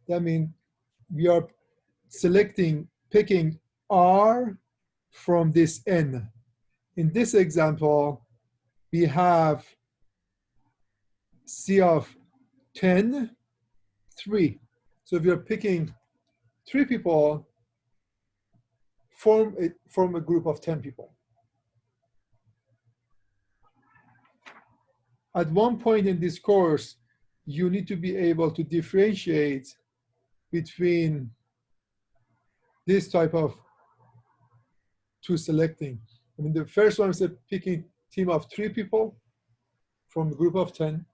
That means we are picking R from this N. In this example, we have C of 10, 3. So if you're picking 3 people, form a group of 10 people. At one point in this course, you need to be able to differentiate between this type of two selecting. I mean, the first one is picking team of 3 people from a group of 10.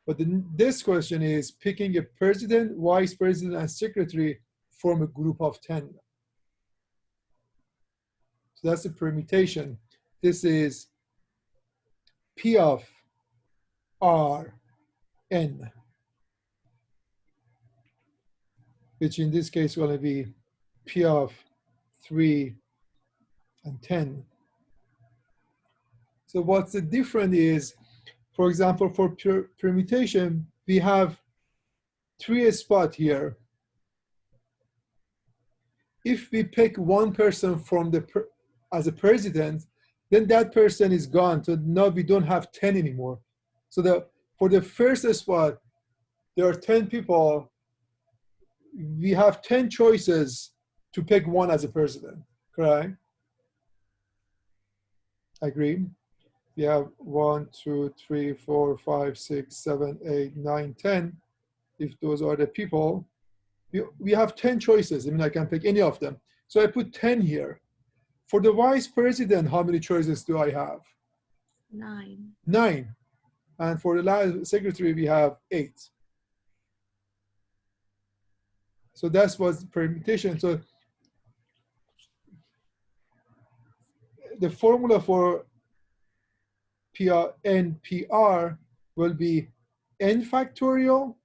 But this question is picking a president, vice president, and secretary from a group of 10. So that's the permutation. This is P of R N, which in this case is going to be P of 3 and 10. So what's the difference is, for example, for permutation, we have 3 spots here. If we pick one person from as a president, then that person is gone. So now we don't have 10 anymore. So for the first spot, there are 10 people. We have 10 choices to pick one as a president, correct? Agreed? We have 1, 2, 3, 4, 5, 6, 7, 8, 9, 10. If those are the people, we have 10 choices. I mean, I can pick any of them. So I put 10 here. For the vice president, how many choices do I have? 9. 9. And for the secretary, we have 8. So that was permutation. So the formula for NPR will be n factorial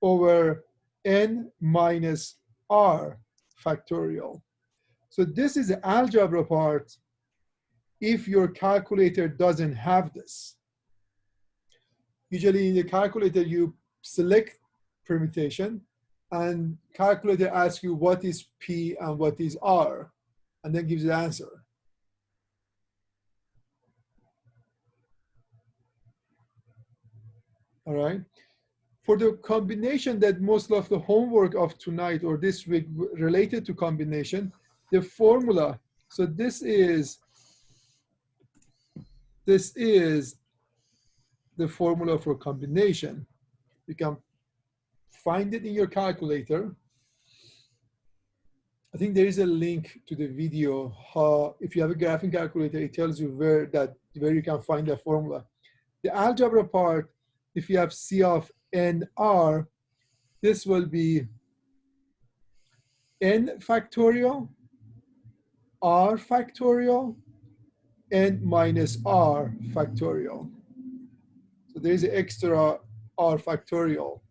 over n minus r factorial. So this is the algebra part if your calculator doesn't have this. Usually in the calculator, you select permutation and calculator asks you what is P and what is R, and then gives the answer. All right. For the combination that most of the homework of tonight or this week related to combination, the formula, so this is the formula for combination. You can find it in your calculator. I think there is a link to the video. If you have a graphing calculator, it tells you where you can find the formula. The algebra part, if you have C of NR, this will be n factorial, r factorial, n minus r factorial. So there is an extra r factorial.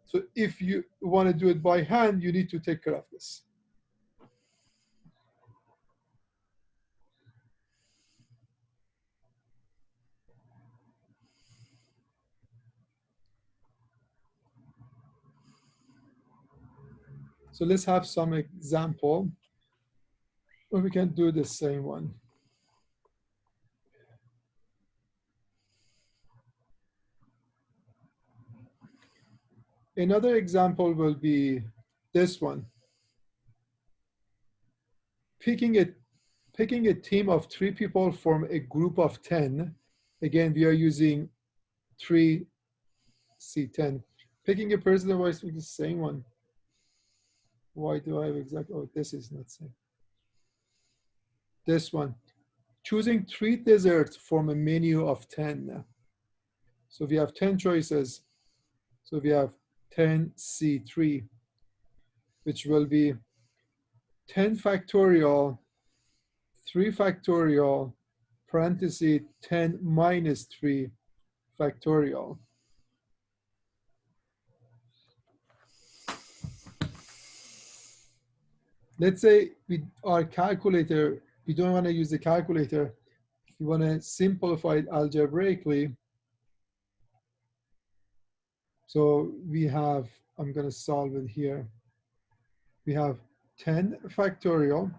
So if you want to do it by hand, you need to take care of this. So let's have some example where we can do the same one. Another example will be this one. Picking a team of 3 people from a group of 10. Again, we are using 3C10. Picking a president was the same one. Why do I have exactly? Oh, this is not same. This one. Choosing 3 desserts from a menu of 10. So we have 10 choices. So we have 10C3, which will be 10 factorial, 3 factorial, parenthesis 10 minus 3 factorial. Let's say with our calculator, we don't want to use the calculator. We want to simplify it algebraically. So we have, I'm going to solve it here. We have 10 factorial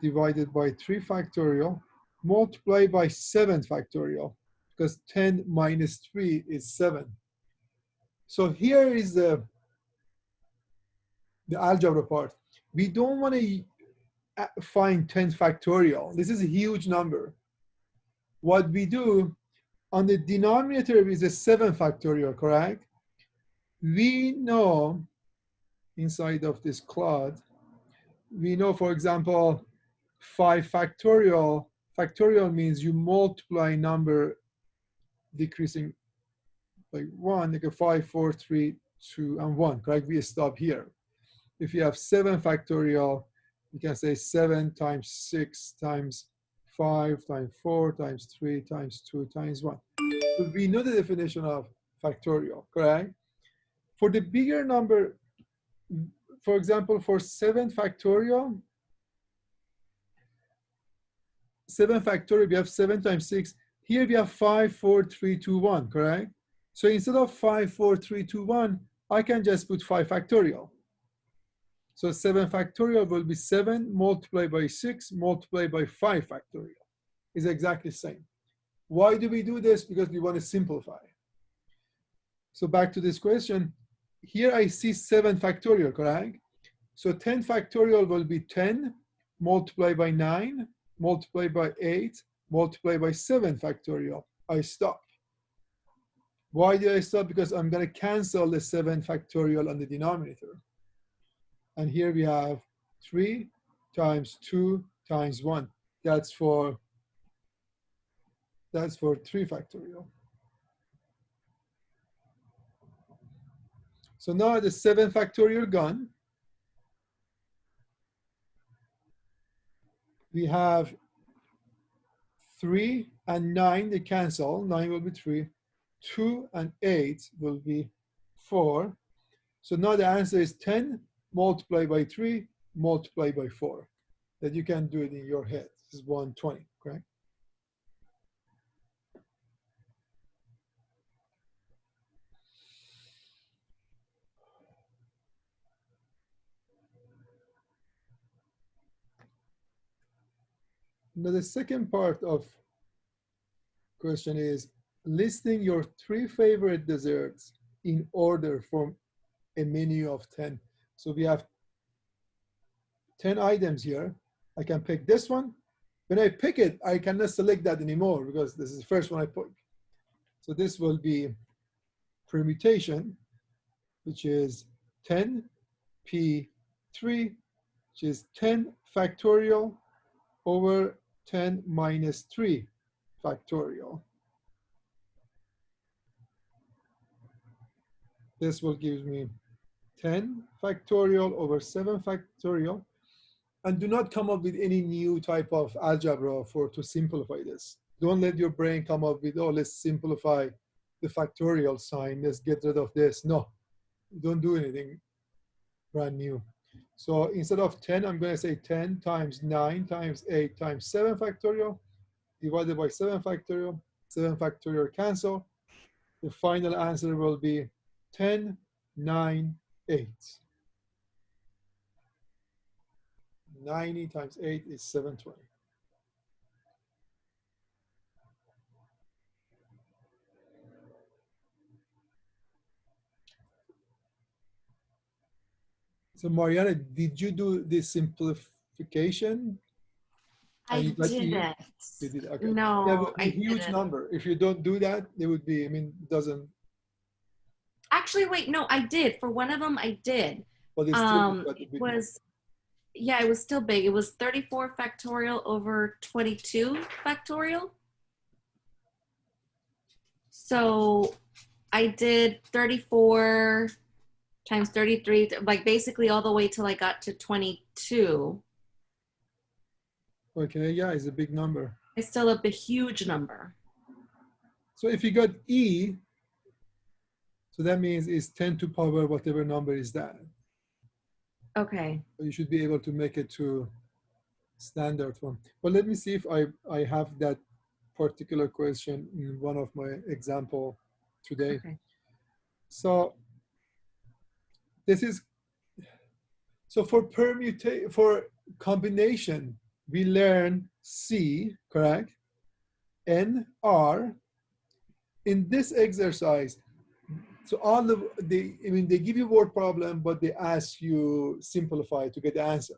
divided by 3 factorial multiplied by 7 factorial, because 10 minus 3 is 7. So here is the algebra part. We don't want to find 10 factorial. This is a huge number. What we do, on the denominator is a 7 factorial, correct? We know inside of this cloud, we know, for example, 5 factorial. Factorial means you multiply number decreasing by 1, like a 5, 4, 3, 2, and 1, correct? We stop here. If you have 7 factorial, you can say 7 times 6 times 5 times 4 times 3 times 2 times 1. So we know the definition of factorial, correct? For the bigger number, for example, for 7 factorial, we have 7 times 6. Here we have 5, 4, 3, 2, 1, correct? So instead of 5, 4, 3, 2, 1, I can just put 5 factorial. So 7 factorial will be 7 multiplied by 6 multiplied by 5 factorial. It's exactly the same. Why do we do this? Because we want to simplify. So back to this question. Here I see 7 factorial, correct? So 10 factorial will be 10 multiplied by 9 multiplied by 8 multiplied by 7 factorial. I stop. Why do I stop? Because I'm going to cancel the 7 factorial on the denominator. And here we have 3 times 2 times 1. That's for 3 factorial. So now the 7 factorial gone. We have 3 and 9, they cancel. 9 will be 3. 2 and 8 will be 4. So now the answer is 10 multiplied by 3 multiplied by 4. That you can do it in your head. This is 120, correct? Now the second part of question is listing your 3 favorite desserts in order from a menu of 10. So we have 10 items here. I can pick this one. When I pick it, I cannot select that anymore because this is the first one I pick. So this will be permutation, which is 10 P3, which is 10 factorial over 10 minus 3 factorial. This will give me 10 factorial over 7 factorial. And do not come up with any new type of algebra to simplify this. Don't let your brain come up with, oh, let's simplify the factorial sign. Let's get rid of this. No, don't do anything brand new. So instead of 10, I'm going to say 10 times 9 times 8 times 7 factorial divided by 7 factorial. 7 factorial cancel. The final answer will be 10, 9, 8. 90 times 8 is 720. So Mariana, did you do this simplification? I didn't. You did, okay. No, that would be a huge didn't. number. If you don't do that, it would be, I mean, it doesn't. Actually, wait, no, I did. For one of them, I did. But it's still it was, yeah, it was still big. It was 34 factorial over 22 factorial. So I did 34 times 33, like basically all the way till I got to 22. Okay, yeah, it's a big number. It's still a huge number. So if you got E, so that means it's 10 to power whatever number is that. Okay. So you should be able to make it to standard form. But let me see if I have that particular question in one of my example today. Okay. So this is, so for for combination, we learn C, correct? N, R. In this exercise, so all of the, I mean, they give you word problem, but they ask you simplify to get the answer.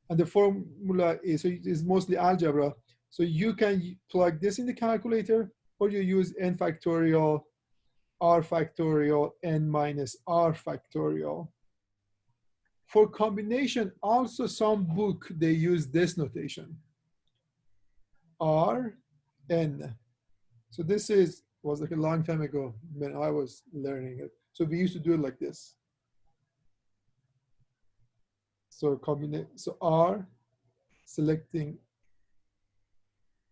And the formula is, so it's mostly algebra. So you can plug this in the calculator, or you use n factorial, r factorial, n minus r factorial. For combination, also some book, they use this notation, r, n. So this was like a long time ago when I was learning it. So we used to do it like this. So so R selecting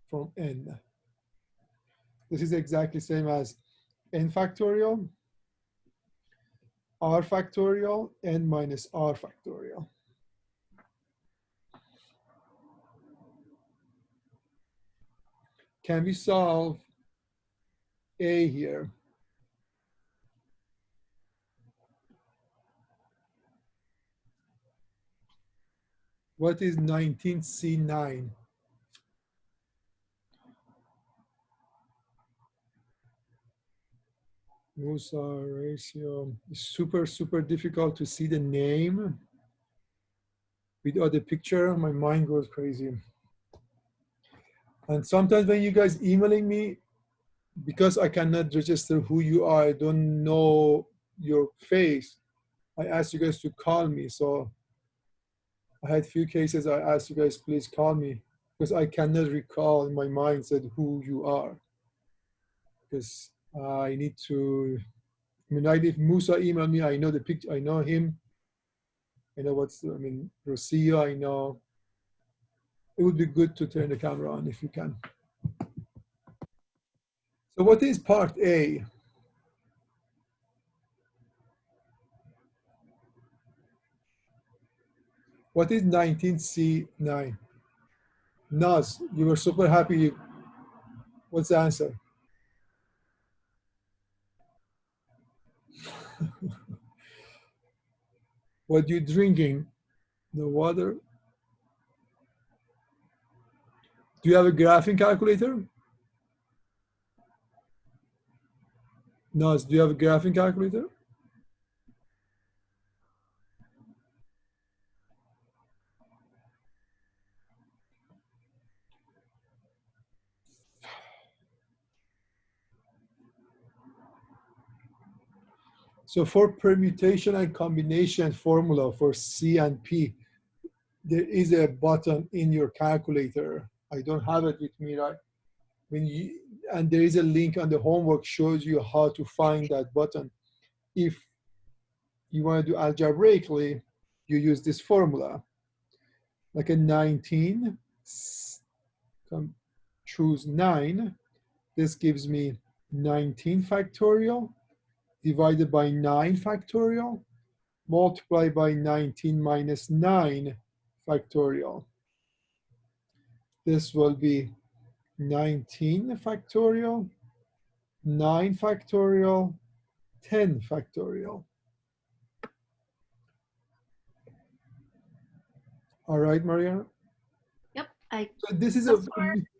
from N. This is exactly same as N factorial, R factorial, N minus R factorial. Can we solve A here? What is 19C9? Musa ratio. Super, super difficult to see the name. Without the picture, my mind goes crazy. And sometimes when you guys emailing me, because I cannot register who you are, I don't know your face, I asked you guys to call me. So I had few cases I asked you guys, please call me, because I cannot recall in my mind said who you are. Because I need to, I mean, if Musa emailed me, I know the picture, I know him. I know Rocio, I know. It would be good to turn the camera on if you can. So what is part A? What is 19C9? Naz, you were super happy. What's the answer? What you drinking? The water? Do you have a graphing calculator? Naz, do you have a graphing calculator? So for permutation and combination formula for C and P, there is a button in your calculator. I don't have it with me, right? And there is a link on the homework shows you how to find that button. If you want to do algebraically, you use this formula. Like a 19, choose 9. This gives me 19 factorial divided by 9 factorial, multiply by 19 minus 9 factorial. This will be 19 factorial, 9 factorial, 10 factorial. All right, Mariana? Yep. So this is a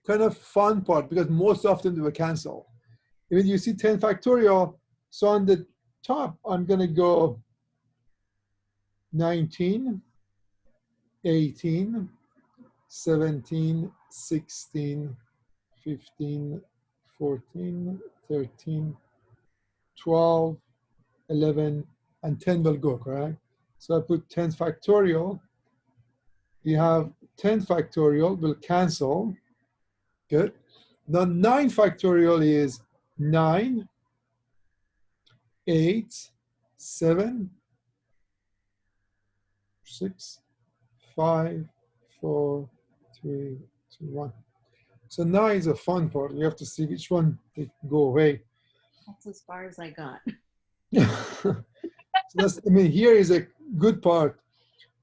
kind of fun part because most often they will cancel. When you see 10 factorial, so on the top, I'm going to go 19, 18, 17, 16, 15, 14, 13, 12, 11, and 10 will go, correct? So I put 10 factorial. You have 10 factorial will cancel. Good. Now 9 factorial is 9, 8, 7, 6, 5, 4, 3, 2, 1. So 9 is a fun part. You have to see which one they go away. That's as far as I got. So that's, I mean, here is a good part.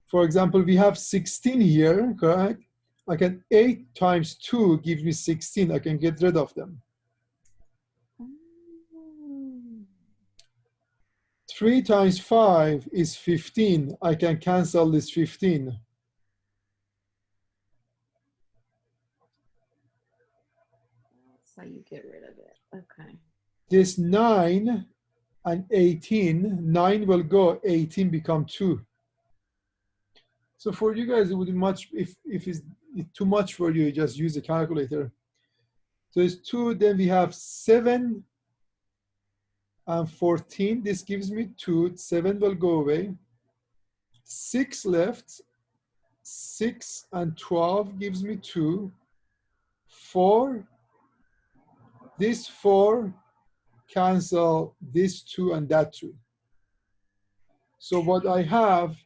For example, we have 16 here, correct? I can 8 times 2 gives me 16. I can get rid of them. 3 times 5 is 15. I can cancel this 15. So you get rid of it. Okay. This 9 and 18, 9 will go, 18 become 2. So for you guys, it would be much, if it's too much for you, just use a calculator. So it's 2, then we have 7 and 14. This gives me 2, 7 will go away. 6 left, 6 and 12 gives me 2. 4, this 4 cancel this 2 and that 2. So what I have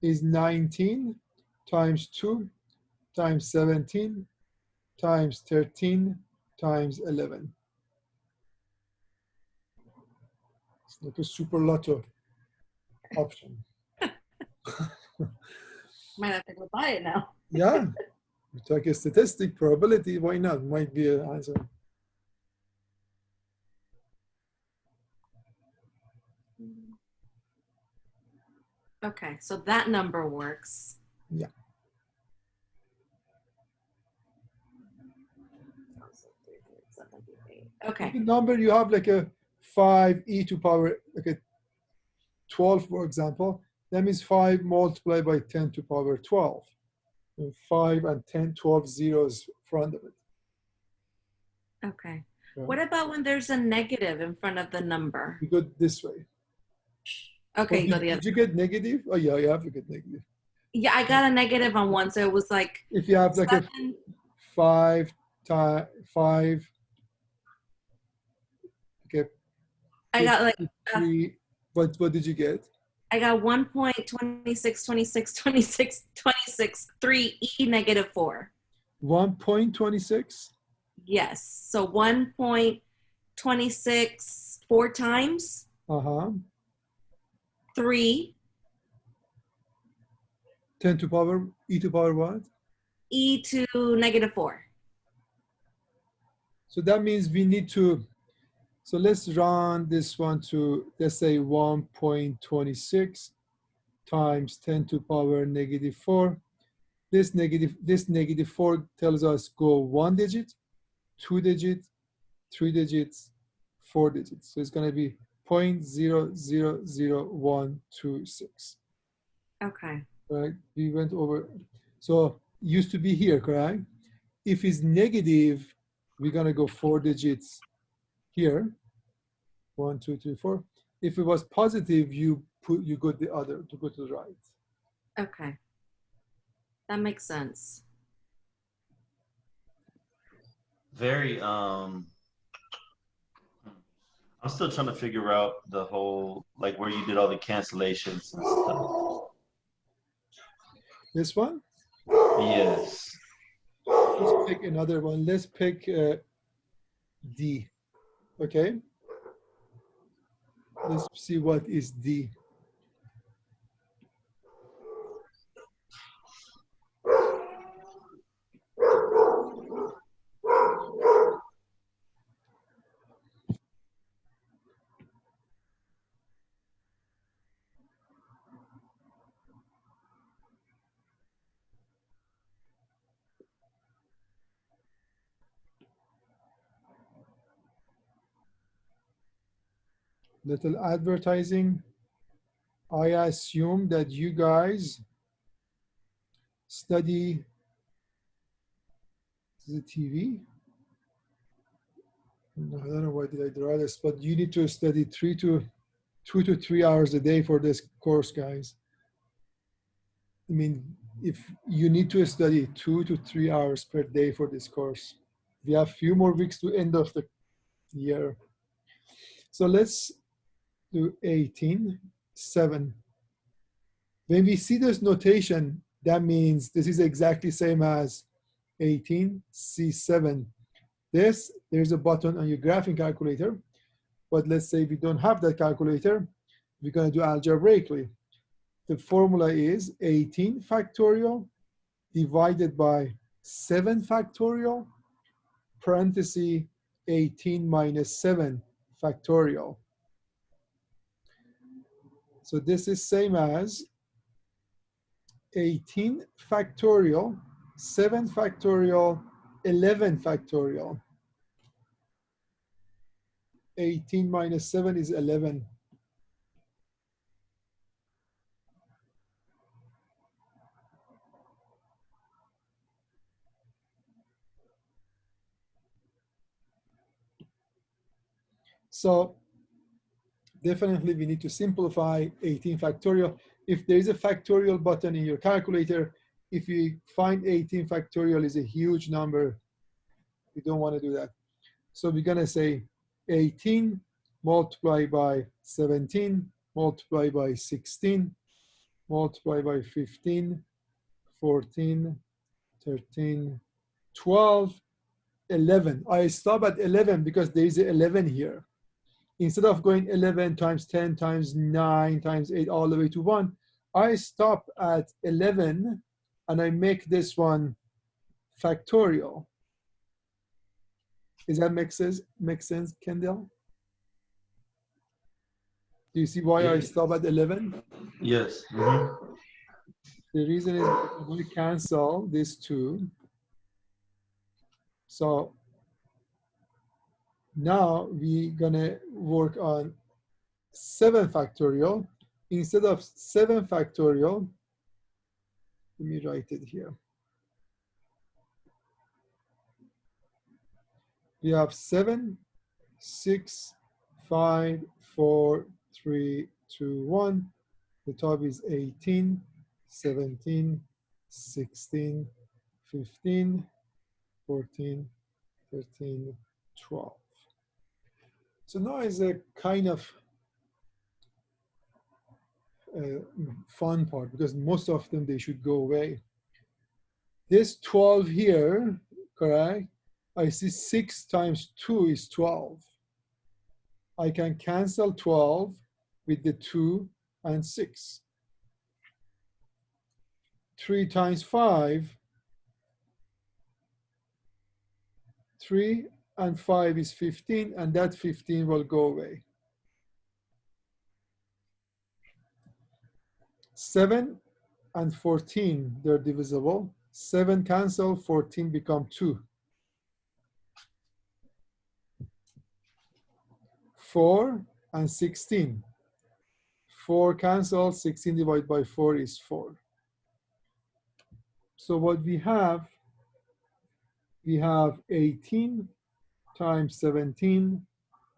is 19 times 2 times 17 times 13 times 11. It's like a super lotto option. Might have to go buy it now. Yeah, we take a statistic probability, why not? Might be an answer. Okay, so that number works. Yeah. Okay. The number you have like a 5e to power, like a 12, for example, that means 5 multiplied by 10 to power 12. And 5 and 10, 12 zeros front of it. Okay. Yeah. What about when there's a negative in front of the number? You go this way. Okay, Oh, you go the did other. you get negative? Oh yeah, you have to get negative. Yeah, I got a negative on one, so it was like If you have like 7. a 5 times 5, okay. I got like 3. What did you get? I got 1.26262626 3e negative 4. 1.26. Yes. So 1.26 4 times Uh-huh. 3 10 to power, e to power what? e to negative 4. So that means we need to, so let's run this one to, let's say 1.26 times 10 to power negative 4. This negative 4 tells us go 1 digit, 2 digits, 3 digits, 4 digits. So it's going to be 0.000126. Okay. Right? We went over. So used to be here, correct? If it's negative, we're going to go 4 digits here. 1, 2, 3, 4. If it was positive, you go the other, to go to the right. Okay. That makes sense. Very I'm still trying to figure out the whole, like, where you did all the cancellations and stuff. This one? Yes. Let's pick another one. Let's pick D. Okay. Let's see what is D. Little advertising. I assume that you guys study the TV. No, I don't know why did I draw this, but you need to study 2 to 3 hours a day for this course, guys. I mean, if you need to study 2 to 3 hours per day for this course, we have a few more weeks to end of the year. So let's do 18, 7. When we see this notation, that means this is exactly same as 18, C7. There's a button on your graphing calculator, but let's say we don't have that calculator, we're going to do algebraically. The formula is 18 factorial divided by 7 factorial, parenthesis 18 minus 7 factorial. So this is same as 18 factorial, 7 factorial, 11 factorial. 18 minus 7 is 11. So definitely we need to simplify 18 factorial. If there is a factorial button in your calculator, if you find 18 factorial is a huge number, we don't want to do that. So we're going to say 18 multiplied by 17 multiplied by 16 multiplied by 15, 14, 13, 12, 11. I stop at 11 because there is 11 here. Instead of going 11 times 10 times 9 times 8 all the way to 1, I stop at 11 and I make this one factorial. Does that make sense, Kendall? Do you see why I stop at 11? Yes. The reason is we cancel these two. So now we're gonna work on 7 factorial. Instead of 7 factorial, let me write it here. We have 7, 6, 5, 4, 3, 2, 1. The top is 18, 17, 16, 15, 14, 13, 12. So now is a kind of fun part because most of them, they should go away. This 12 here, correct? I see 6 times 2 is 12. I can cancel 12 with the 2 and 6. 3 times 5, 3 and 5 is 15, and that 15 will go away. 7 and 14, they're divisible. 7 cancel, 14 become 2. 4 and 16. 4 cancel, 16 divided by 4 is 4. So what we have 18 times 17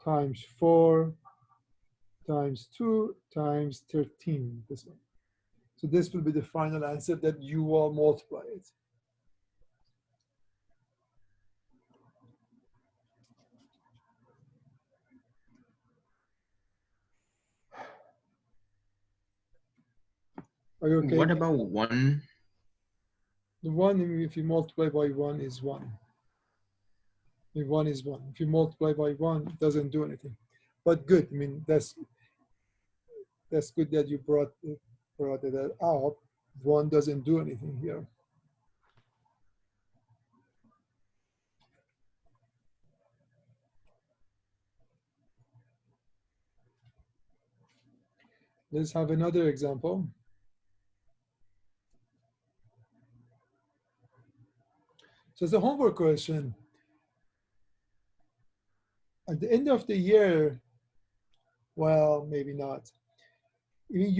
times 4 times 2 times 13, this one. So this will be the final answer that you will multiply it. Are you okay? What about 1? The 1, if you multiply by 1 is 1. If 1 is 1. If you multiply by 1, it doesn't do anything. But good, I mean, that's good that you brought it up. 1 doesn't do anything here. Let's have another example. So it's a homework question. At the end of the year, well, maybe not. We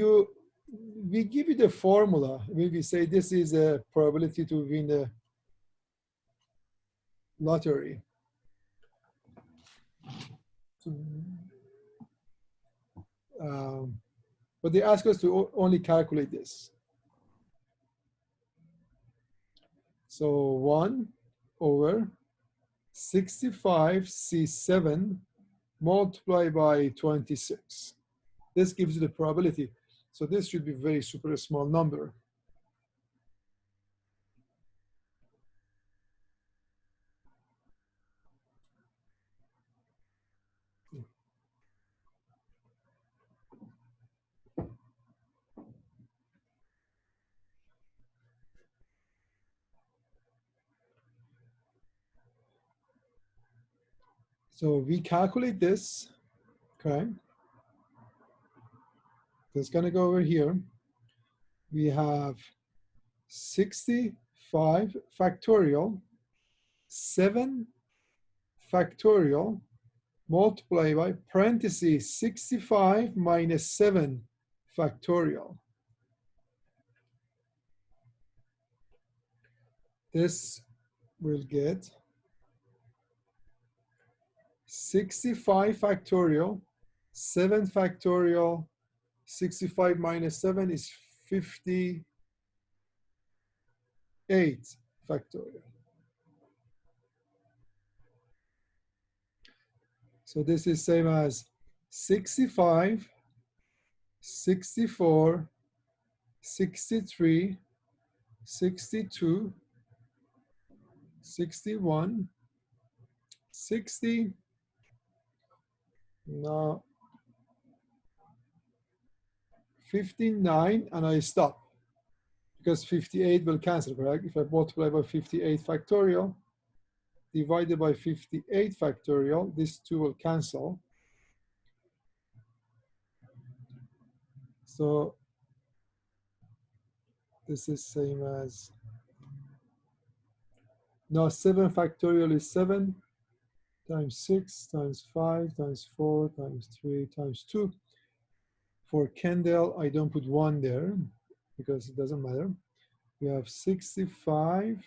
give you the formula. We say this is a probability to win the lottery. But they ask us to only calculate this. So 1 over 65C7 multiplied by 26. This gives you the probability. So this should be a very super small number. So we calculate this, okay? That's going to go over here. We have 65 factorial, 7 factorial, multiply by parentheses 65 minus 7 factorial. This will get 65 factorial, 7 factorial, 65 minus 7 is 58 factorial. So this is same as 65, 64, 63, 62, 61, 60, now 59, and I stop because 58 will cancel, correct? If I multiply by 58 factorial divided by 58 factorial, these two will cancel. So this is same as, now 7 factorial is 7 times 6 times 5 times 4 times 3 times 2. For Kendall, I don't put 1 there because it doesn't matter. We have 65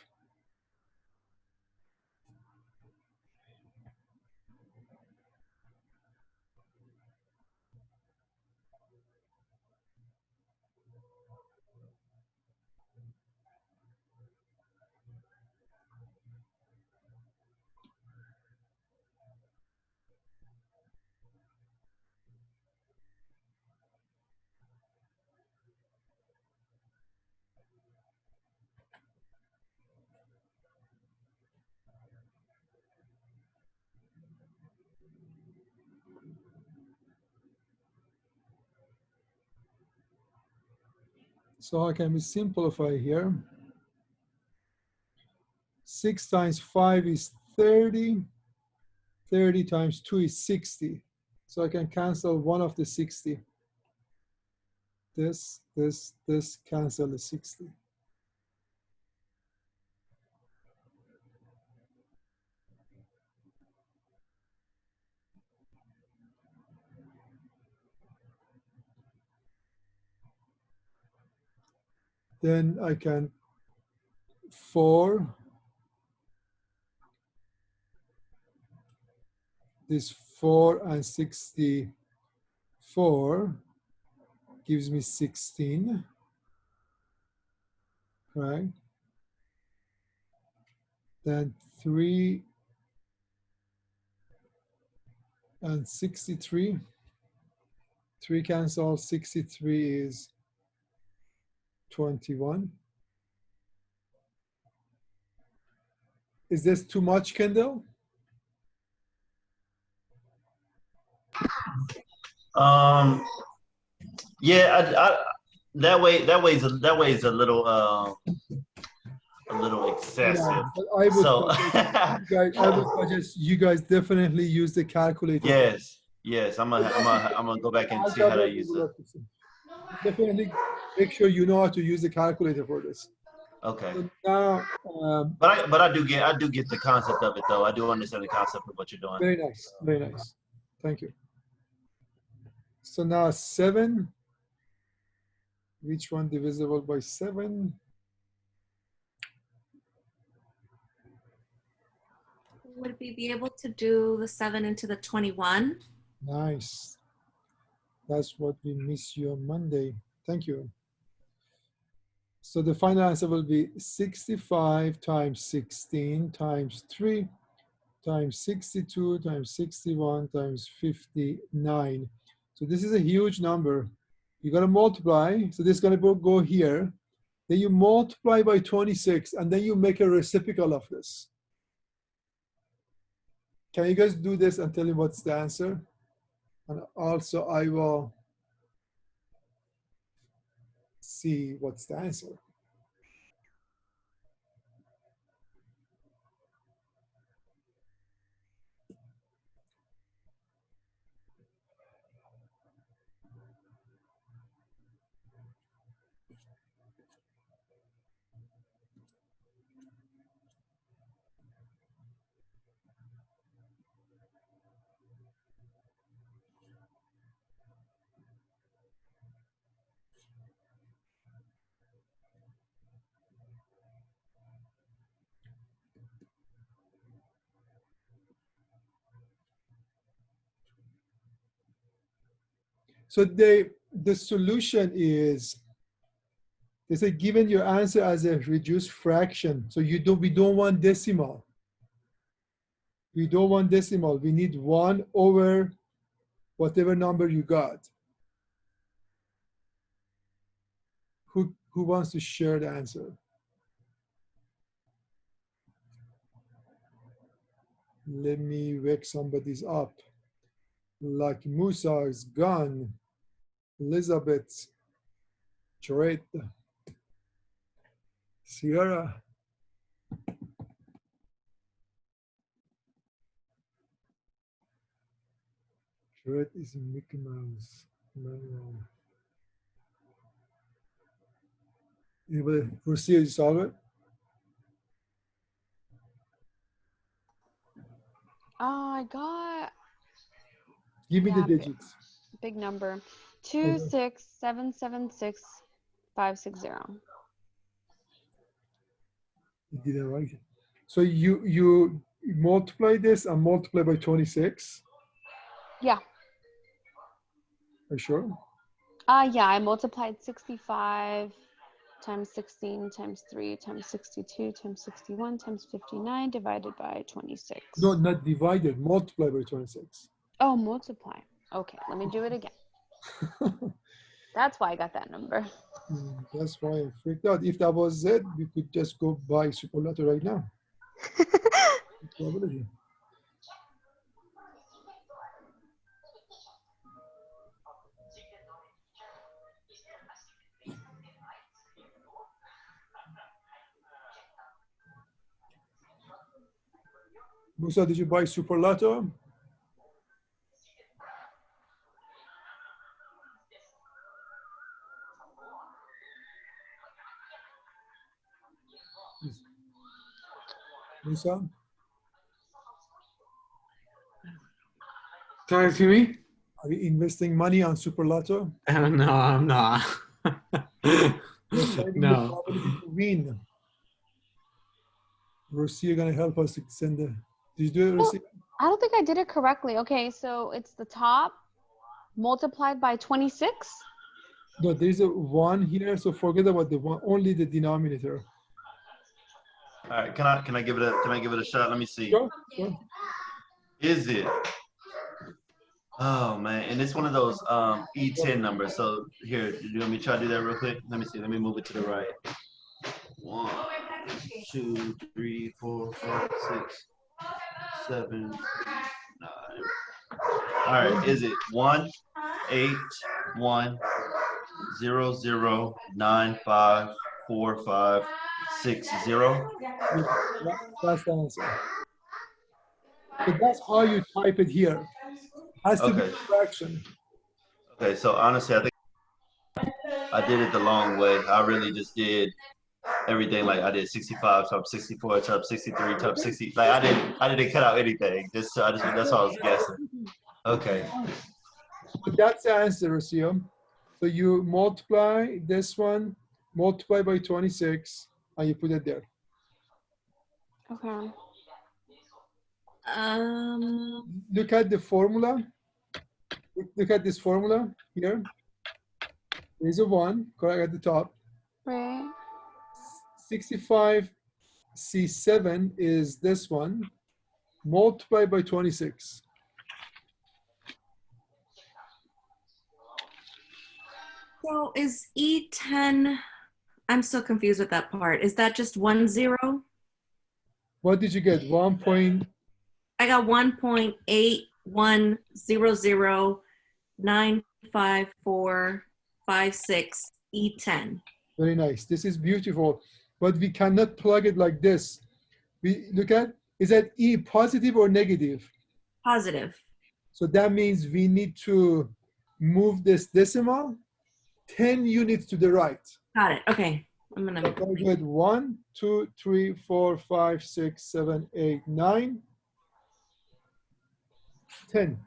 So how can we simplify here? 6 times 5 is 30. 30 times 2 is 60. So I can cancel one of the 60. This cancel the 60. Then I can 4, this 4 and 64 gives me 16, right? Then 3 and 63, 3 cancel, 63 is 21. Is this too much, Kendall? Yeah, that way is a little excessive. Yeah, but I would So I would suggest you guys definitely use the calculator. yes, I'm gonna go back and see how to use it. Definitely make sure you know how to use the calculator for this. Okay. So now, But I do get the concept of it though. I do understand the concept of what you're doing. very nice, very nice. Thank you. So now 7, which one divisible by 7? Would we be able to do the 7 into the 21? Nice. That's what we miss you on Monday. Thank you. So the final answer will be 65 times 16 times 3 times 62 times 61 times 59. So this is a huge number. You got to multiply. So this is going to go here. Then you multiply by 26, and then you make a reciprocal of this. Can you guys do this and tell me what's the answer? And also I will see what's the answer. So the solution is, they say given your answer as a reduced fraction. So we don't want decimal. We don't want decimal. We need 1 over whatever number you got. Who wants to share the answer? Let me wake somebody's up. Like Musa is gone. Elizabeth, Jared, Sierra. Jared is Mickey Mouse. Manuel. Anybody foresee you solve it? I got Give me the Yeah, digits. big number. Okay. 26776 560. You didn't write it. So you multiply this and multiply by 26. Yeah. Are you sure? Yeah, I multiplied 65 times 16 times 3 times 62 times 61 times 59 divided by 26. No, not divided. Multiply by 26. Oh, multiply. Okay, let me do it again. That's why I got that number. That's why I freaked out. If that was it, we could just go buy Superlato right now. Probability. Musa, did you buy Superlato? Musa? Talking to me? Are you investing money on Superlato? No, I'm not. We're finding the No. probability to win. Rosie, you're gonna help us extend the. Did you do it, Rosie? I don't think I did it correctly. Okay, so it's the top multiplied by 26. No, there's a 1 here, so forget about the 1. Only the denominator. All right, can I give it a shot? Let me see. Sure, sure. Is it? Oh man, and it's one of those E10 numbers. So here, you want me to try to do that real quick? Let me see. Let me move it to the right. 1, 2, 3, 4, 5, 6, 7, 9. All right, is it 1, 8, 1, 0, 0, 9, 5, 4, 5, 6, 0? That's the answer. So that's how you type it here. Has to be Okay. a fraction. Okay, so honestly, I think I did it the long way. I really just did everything like I did 65 times 64 times 63 times 60. Like I didn't cut out anything. That's all I was guessing. Okay. So that's the answer, Rocio. So you multiply this one, multiply by 26, and you put it there. Okay. Look at the formula. Look at this formula here. There's a 1, correct, at the top. Right. 65C7 is this one. Multiply by 26. So is E10, I'm so confused with that part. Is that just 1 0? What did you get? 1 point. I got 1.8100954556 E10. Very nice. This is beautiful, but we cannot plug it like this. We look at, is that E positive or negative? Positive. So that means we need to move this decimal 10 units to the right. Got it. Okay. I'm So gonna. we get 1, 2, 3, 4, 5, 6, 7, 8, 9, 10.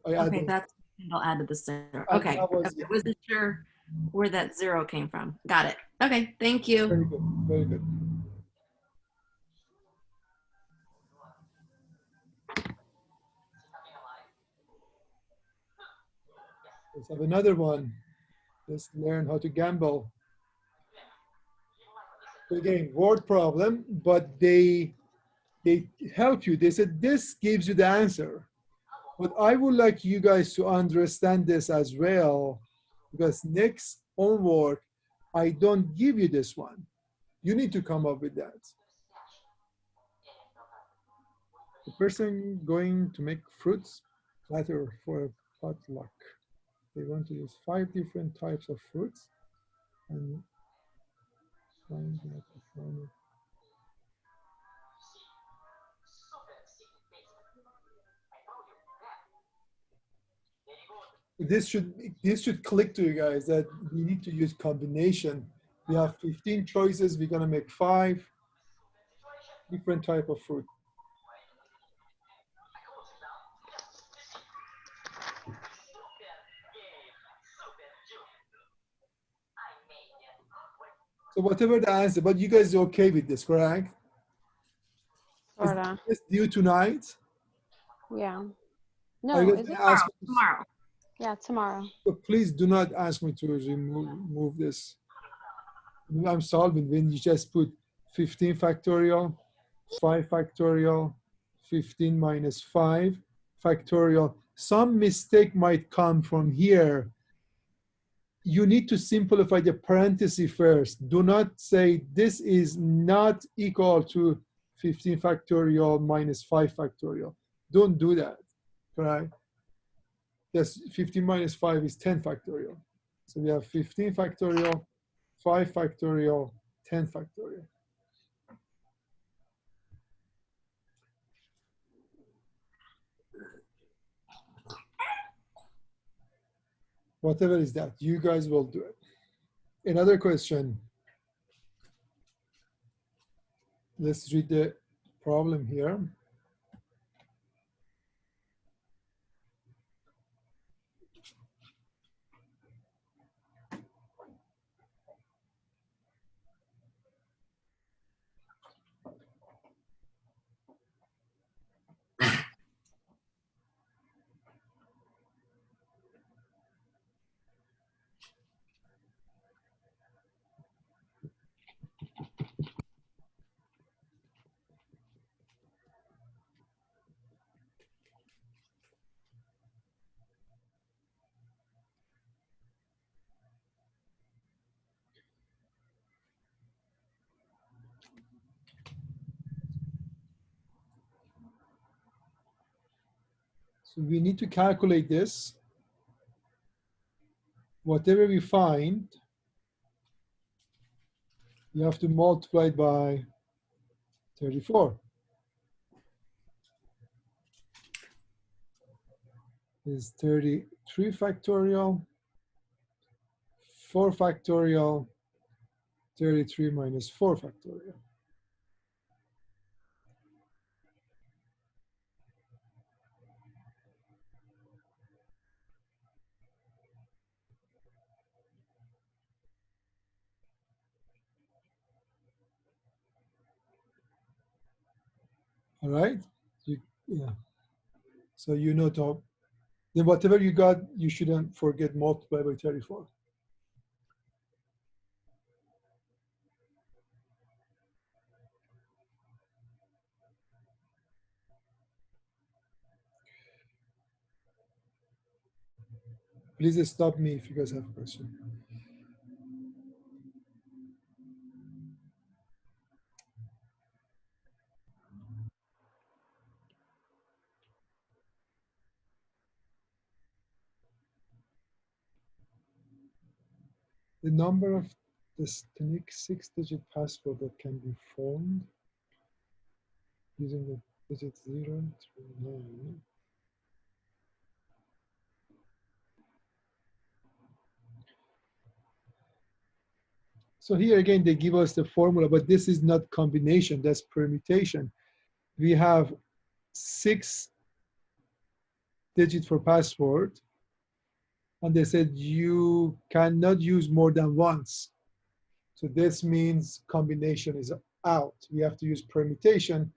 I Okay, added. that's. I'll add to the zero. And Okay. that was- Okay. Wasn't sure where that 0 came from. Got it. Okay. Thank you. Very good. Very good. Let's have another one. Let's learn how to gamble. Again, word problem, but they help you. They said this gives you the answer. But I would like you guys to understand this as well, because next homework, I don't give you this one. You need to come up with that. The person going to make fruits platter for a potluck. They want to use 5 different types of fruits and find how to form it. This should click to you guys that we need to use combination. We have 15 choices. We're gonna make 5 different type of fruit. So whatever the answer, but you guys are okay with this, correct? Sorta. Is this due tonight? Yeah. Are No, you guys is it? gonna ask me to- Tomorrow. Yeah, tomorrow. So please do not ask me to remove this. I'm solving when you just put 15 factorial, 5 factorial, 15 minus 5 factorial. Some mistake might come from here. You need to simplify the parenthesis first. Do not say this is not equal to 15 factorial minus 5 factorial. Don't do that, right? Yes, 15 minus 5 is 10 factorial. So we have 15 factorial, 5 factorial, 10 factorial. Whatever is that, you guys will do it. Another question. Let's read the problem here. So we need to calculate this. Whatever we find, you have to multiply it by 34. Is 33 factorial, 4 factorial, 33 minus 4 factorial. All right, yeah. So you know to, then whatever you got, you shouldn't forget multiply by 34. Please stop me if you guys have a question. The number of this unique 6-digit password that can be formed using the digit 0 through 9. So here again, they give us the formula, but this is not combination, that's permutation. We have 6 digits for password, and they said you cannot use more than once. So this means combination is out. We have to use permutation.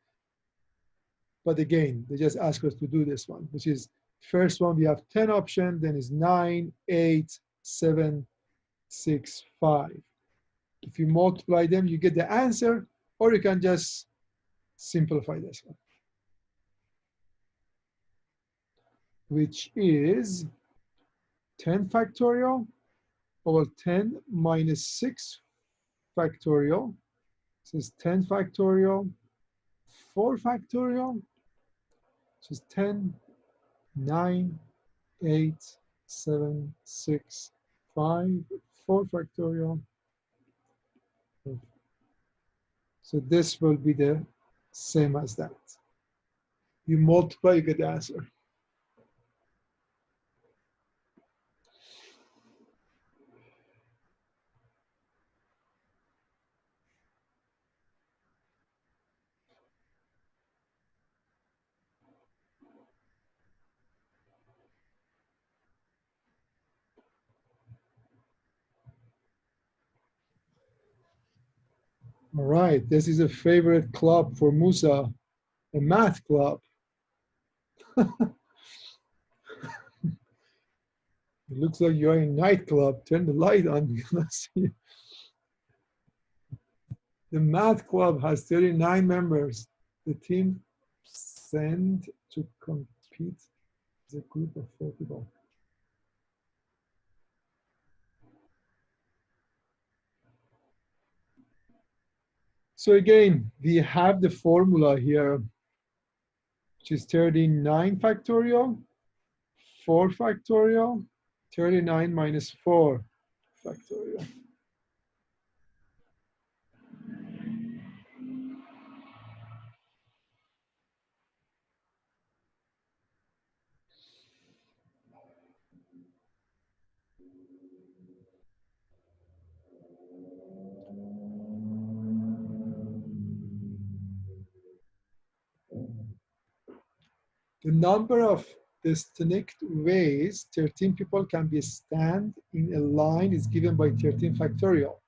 But again, they just ask us to do this one, which is First one, we have 10 options, then is 9, 8, 7, 6, 5. If you multiply them, you get the answer, or you can just simplify this one, which is 10 factorial over 10 minus 6 factorial. This is 10 factorial, 4 factorial. This is 10, 9, 8, 7, 6, 5, 4 factorial. So this will be the same as that. You multiply, you get the answer. All right, this is a favorite club for Musa, a math club. It looks like you're in a nightclub. Turn the light on. The math club has 39 members. The team sent to compete as a group of 4 people. So again, we have the formula here, which is 39 factorial, 4 factorial, 39 minus 4 factorial. The number of distinct ways 13 people can be stand in a line is given by 13 factorial.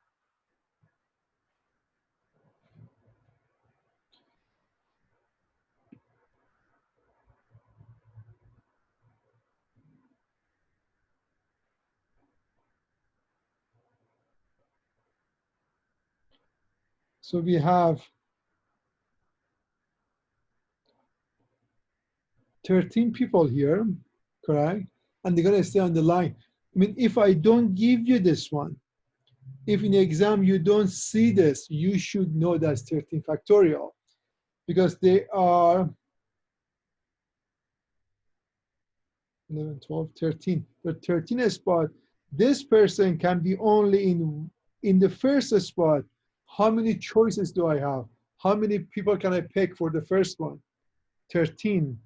So we have 13 people here, correct? And they're gonna stay on the line. I mean, if I don't give you this one, if in the exam you don't see this, you should know that's 13 factorial because they are 11, 12, 13. The 13th spot, this person can be only in the first spot. How many choices do I have? How many people can I pick for the first one? 13.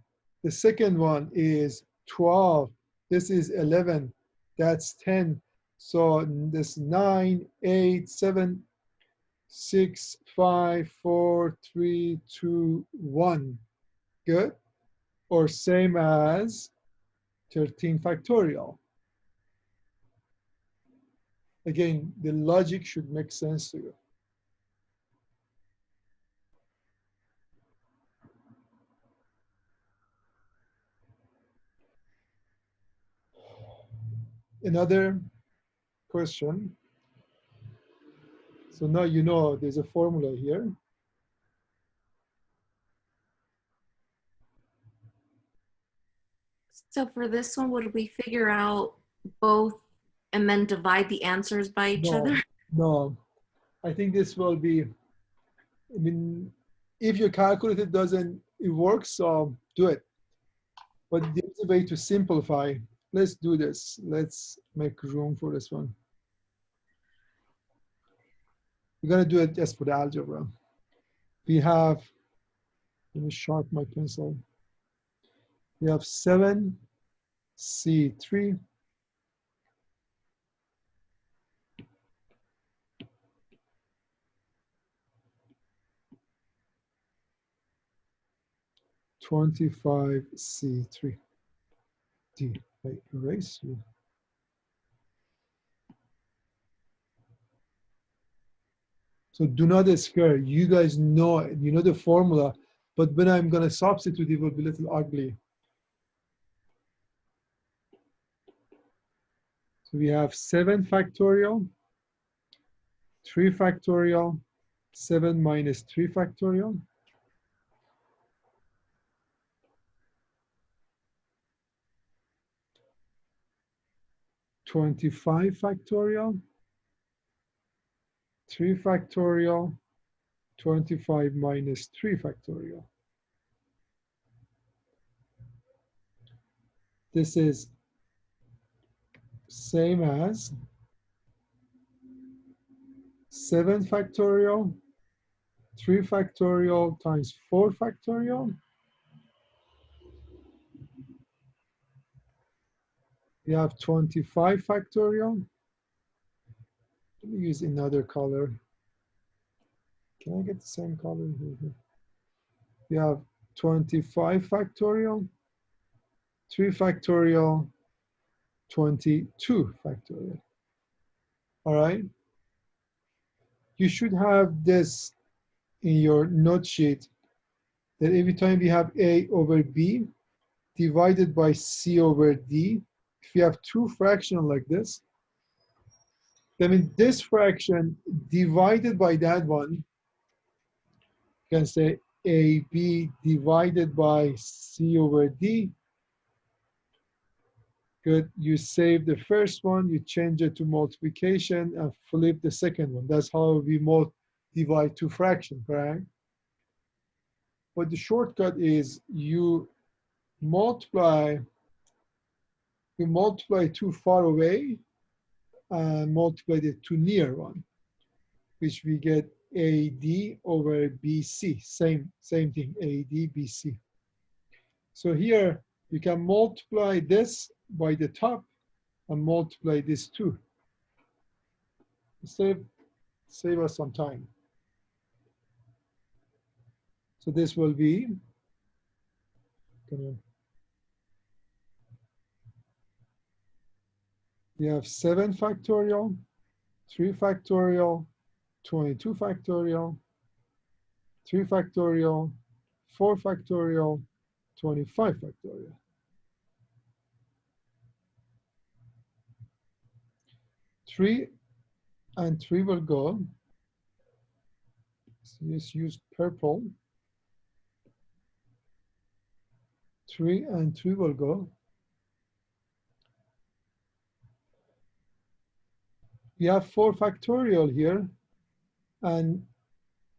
The second one is 12. This is 11. That's 10. So this 9, 8, 7, 6, 5, 4, 3, 2, 1. Good? Or same as 13 factorial. Again, the logic should make sense to you. Another question. So now you know there's a formula here. So for this one, would we figure out both and then divide the answers by each other? No, I think this will be, I mean, if your calculator doesn't, it works, so do it. But there's a way to simplify. Let's do this. Let's make room for this one. We're gonna do it just for the algebra. We have, let me sharpen my pencil. We have 7C3 . (25C3). D. I erase you. So do not scare. You guys know it. You know the formula, but when I'm going to substitute, it will be a little ugly. So we have 7 factorial, 3 factorial, 7 minus 3 factorial. (25 factorial), 3 factorial, 25 minus 3 factorial. This is same as 7 factorial, 3 factorial times 4 factorial. We have 25 factorial. Let me use another color. Can I get the same color here? We have 25 factorial, 3 factorial, 22 factorial. All right. You should have this in your note sheet, that every time we have A over B divided by C over D, if you have 2 fractions like this, that means this fraction divided by that one, you can say AB divided by C over D. Good, you save the first one, you change it to multiplication and flip the second one. That's how we divide 2 fractions, correct? But the shortcut is you multiply too far away and multiply the 2 near one, which we get AD over BC. Same thing, AD, BC. So here you can multiply this by the top and multiply this too. Save us some time. So this will be, we have 7 factorial, 3 factorial, 22 factorial, 3 factorial, 4 factorial, 25 factorial. Three and 3 will go. So let's use purple. 3 and 3 will go. We have 4 factorial here, and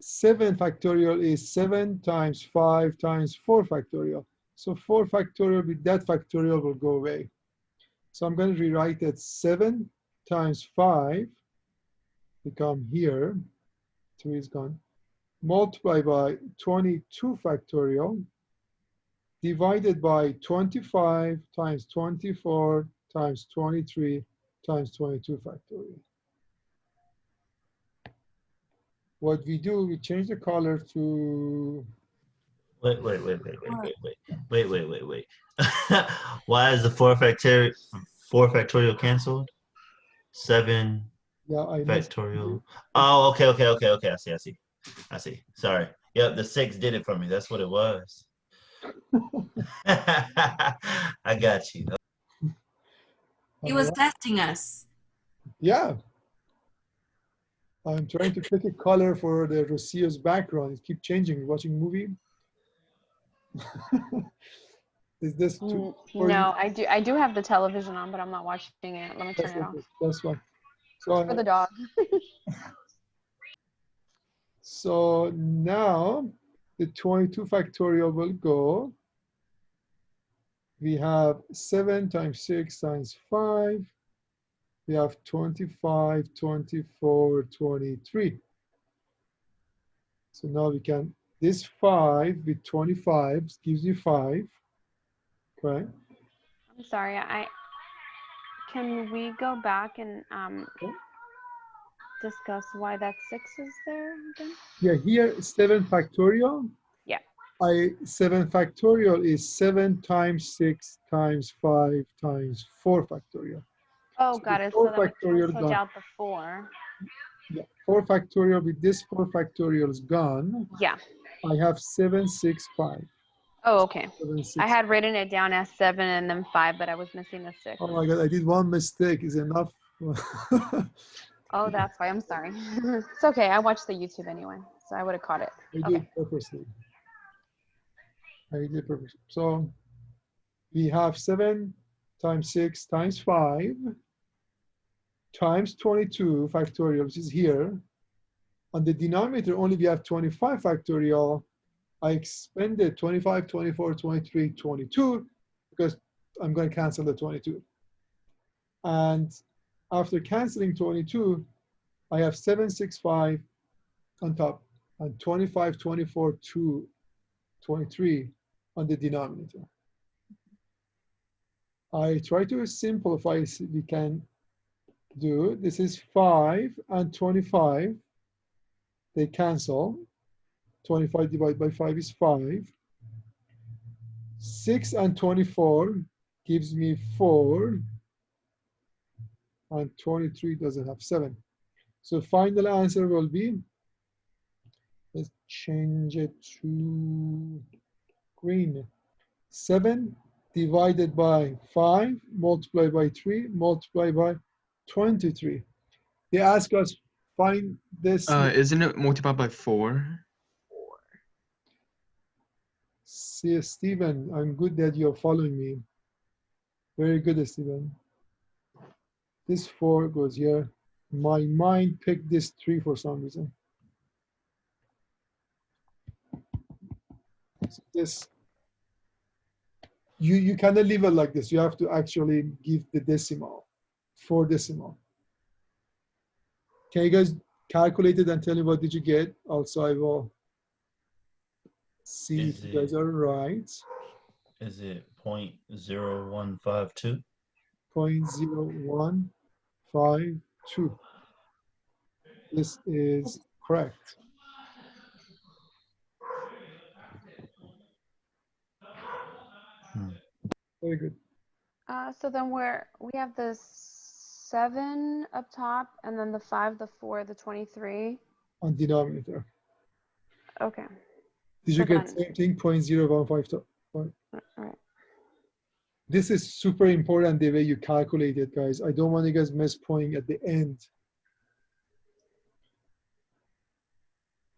7 factorial is 7 times 5 times 4 factorial. So 4 factorial with that factorial will go away. So I'm going to rewrite it 7 times 5 become here, 3 is gone, multiply by 22 factorial divided by 25 times 24 times 23 times 22 factorial. What we do, we change the color to... Wait. Why is the 4 factorial canceled? 7 factorial. Oh, okay. I see. Sorry. Yep, the 6 did it for me. That's what it was. I got you. He was testing us. Yeah. I'm trying to pick a color for the Rocio's background. It keeps changing. Watching movie. Is this too? No, I do have the television on, but I'm not watching it. Let me turn it off. That's fine. So for the dog. So now the 22 factorial will go. We have 7 times 6 times 5. We have 25, 24, 23. So now we can, this 5 with 25 gives you 5. Okay. I'm sorry, can we go back and discuss why that 6 is there again? Yeah, here 7 factorial. Yeah. 7 factorial is 7 times 6 times 5 times 4 factorial. Oh, So got it. 4 So factorial that gone. out the 4. Yeah, 4 factorial with this 4 factorial is gone. Yeah. I have 7, 6, 5. Oh, okay. 7, I 6. had written it down as 7 and then 5, but I was missing a 6. Oh my God, I did one mistake. Is enough? Oh, that's why. I'm sorry. It's okay. I watched the YouTube anyway, so I would have caught it. I Okay. did purposely. I did purposely. So we have 7 times 6 times 5 times 22 factorial, which is here. On the denominator, only we have 25 factorial. I expended 25, 24, 23, 22 because I'm going to cancel the 22. And after canceling 22, I have 765 on top and 25, 24, 2, 23 on the denominator. I try to simplify as we can do. This is 5 and 25. They cancel. 25 divided by 5 is 5. 6 and 24 gives me 4. And 23 doesn't have 7. So final answer will be, let's change it to green. 7 divided by 5 multiplied by 3 multiplied by 23. They ask us find this. Isn't it multiplied by 4? See, Stephen, I'm good that you're following me. Very good, Stephen. This 4 goes here. My mind picked this 3 for some reason. So this, you cannot leave it like this. You have to actually give the decimal, 4 decimal. Can you guys calculate it and tell me what did you get? Also, I will see if you guys are right. Is it 0.0152? 0.0152. This is correct. Very good. So then we have the 7 up top, and then the 5, the 4, the 23. On denominator. Okay. Did you So get then- same thing, 0.0152? All right. This is super important the way you calculate it, guys. I don't want you guys miss point at the end.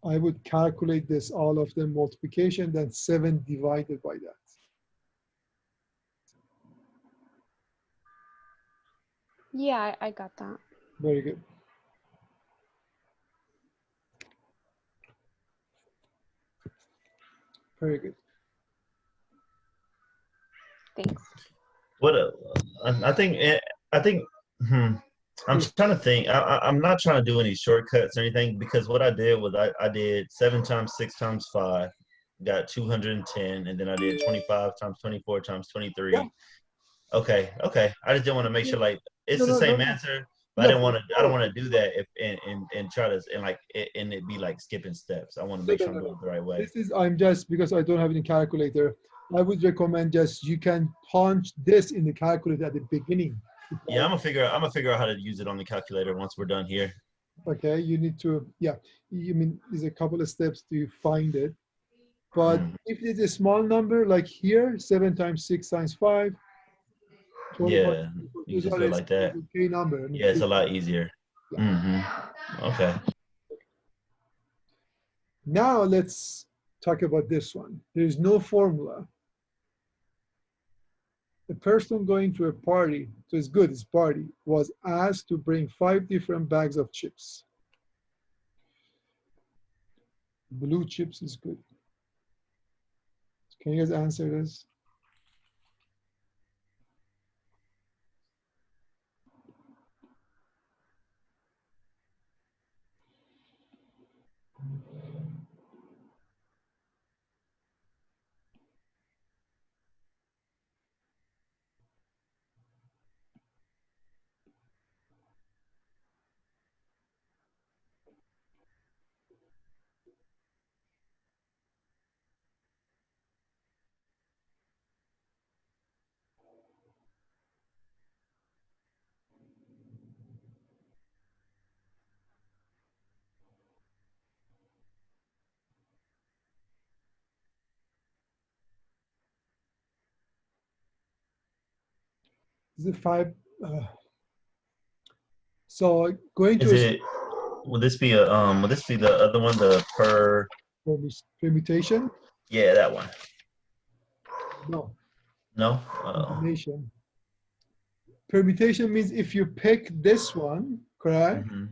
I would calculate this, all of them multiplication, then 7 divided by that. Yeah, I got that. Very good. Very good. Thanks. What I think I'm trying to think. I'm not trying to do any shortcuts or anything because what I did was I did 7 times 6 times 5, got 210, and then I did 25 times 24 times 23. Yeah. Okay. I just didn't want to make sure like it's the No, same no. answer, but No, I don't want to do that if and try to and it be like skipping steps. I want to make sure I'm doing it the right way. This is, I'm just, because I don't have any calculator, I would recommend just, you can punch this in the calculator at the beginning. Yeah, I'm gonna figure out how to use it on the calculator once we're done here. Okay, you need to, yeah, you mean, there's a couple of steps to find it. But if it's a small number, like here, 7 times 6 times 5. 25, Yeah, you just do it like that. Okay, number. Yeah, it's a lot easier. Okay. Now let's talk about this one. There's no formula. The person going to a party, so it's good, it's party, was asked to bring 5 different bags of chips. Blue chips is good. Can you guys answer this? Is it 5? So going Is to it? Would this be a would this be the other one, the per? permutation? Yeah, that one. No, No. combination. Permutation means if you pick this one, correct? Mhm.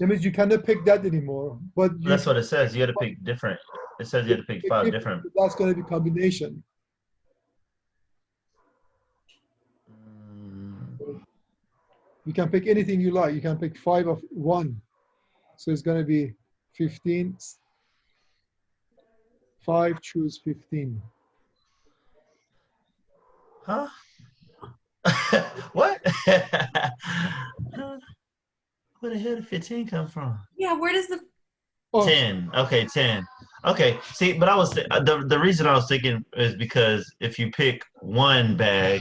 That means you cannot pick that anymore. But you That's what it says. You got to pick different. It says you have to pick 5 different. That's going to be combination. Mm, You can pick anything you like. You can pick 5 of 1. So it's going to be 15. 5, choose 15. Huh? What? Where the hell did 15 come from? Yeah, where does the 10. Okay, 10. Okay. See, but I was the reason I was thinking is because if you pick one bag,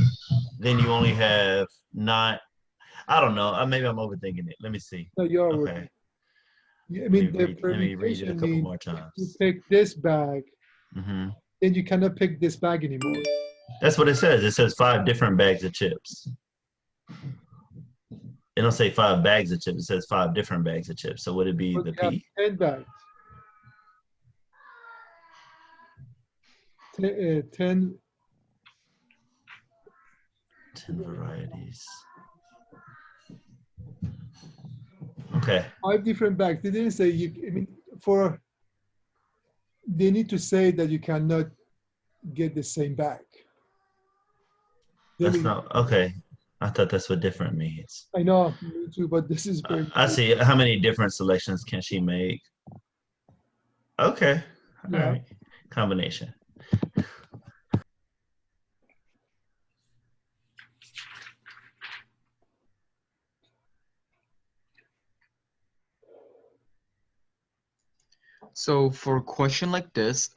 then you only have 9. I don't know. Maybe I'm overthinking it. Let me see. No, you're Okay. I mean, the Let me read it a permutation couple means more if you times. pick this bag, Hmm. then you cannot pick this bag anymore. That's what it says. It says 5 different bags of chips. It don't say 5 bags of chips. It says 5 different bags of chips. So would it be But the you have P? 10 bags. 10, 10 varieties. Okay. 5 different bags. They didn't say you, I mean, they need to say that you cannot get the same bag. That's not okay. I thought that's what different means. I know, me too, but this is very. I see. How many different selections can she make? Okay. All Yeah. right. Combination. So for a question like this,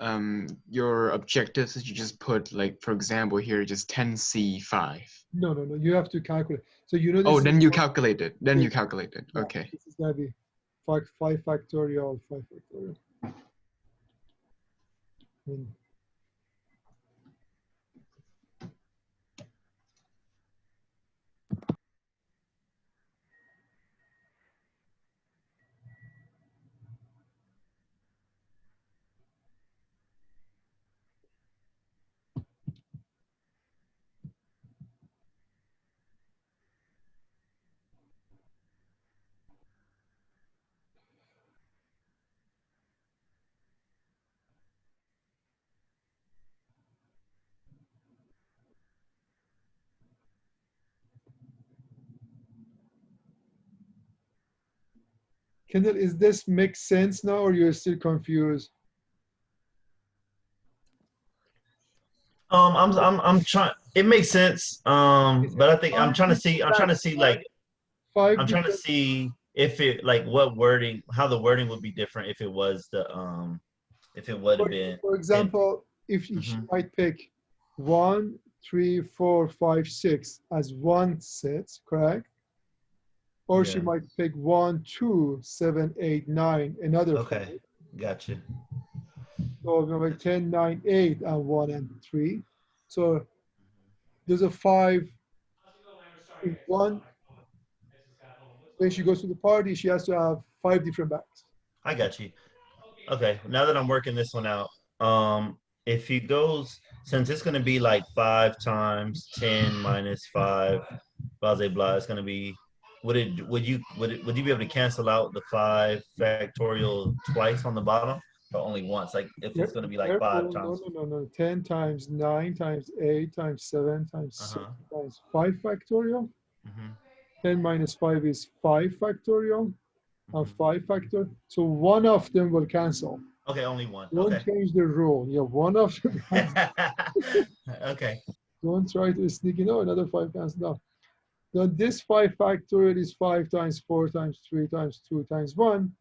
your objectives is you just put like, for example, here just 10C5. No. You have to calculate. So you know this. Oh, is then you one- calculate it. Then you calculate it. yeah, Okay. This is gonna be 5 factorial, 5 factorial. I mean, Kendall, is this make sense now, or you're still confused? I'm trying. It makes sense. But I think I'm trying to see. I'm trying to see like. 5 I'm trying to different. see if it like what wording, how the wording would be different if it was the if it would have been. For example, if she Mhm. might pick 1, 3, 4, 5, 6 as one set, correct? Or she Yeah. might pick 1, 2, 7, 8, 9, another Okay, 5. gotcha. So number 10, 9, 8, and 1 and 3. So there's a 5 in one. When she goes to the party, she has to have 5 different bags. I got you. Okay, now that I'm working this one out, if he goes, since it's gonna be like 5 times 10 minus 5, blah blah blah, it's gonna be. Would you be able to cancel out the 5 factorial twice on the bottom, or only once? Like if it's gonna be like 5 times. No. 10 times 9 times 8 times 7 times 6 times 5 factorial. Mhm. 10 minus 5 is 5 factorial and 5 factor. So one of them will cancel. Okay, only one. Don't Okay. change the rule. Yeah, one of them. Okay. Don't try to sneak in. Oh, another 5 cancel. No. Now this 5 factorial is 5 times 4 times 3 times 2 times 1.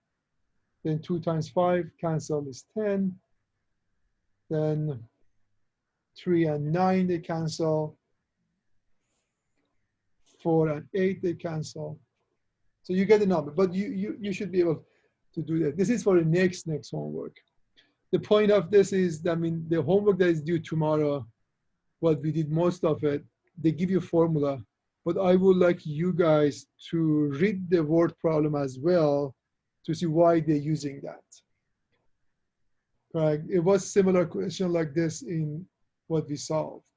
Then 2 times 5 cancel is 10. Then 3 and 9 they cancel. 4 and 8 they cancel. So you get the number, but you should be able to do that. This is for the next homework. The point of this is, I mean, the homework that is due tomorrow, what we did most of it, they give you a formula but I would like you guys to read the word problem as well to see why they're using that. Right? It was similar question like this in what we solved,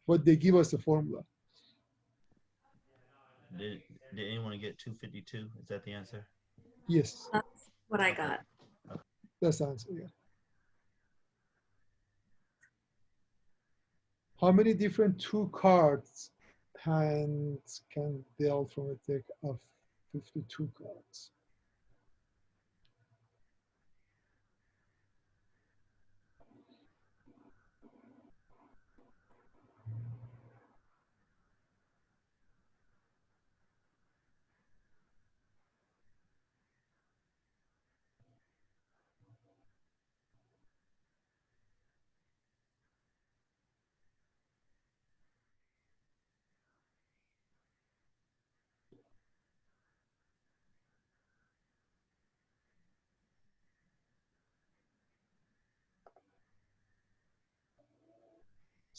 but they give us the formula. Did anyone get 252? Is that the answer? Yes, That's what I got. that's the answer, yeah. How many different two cards hands can deal from a deck of 52 cards?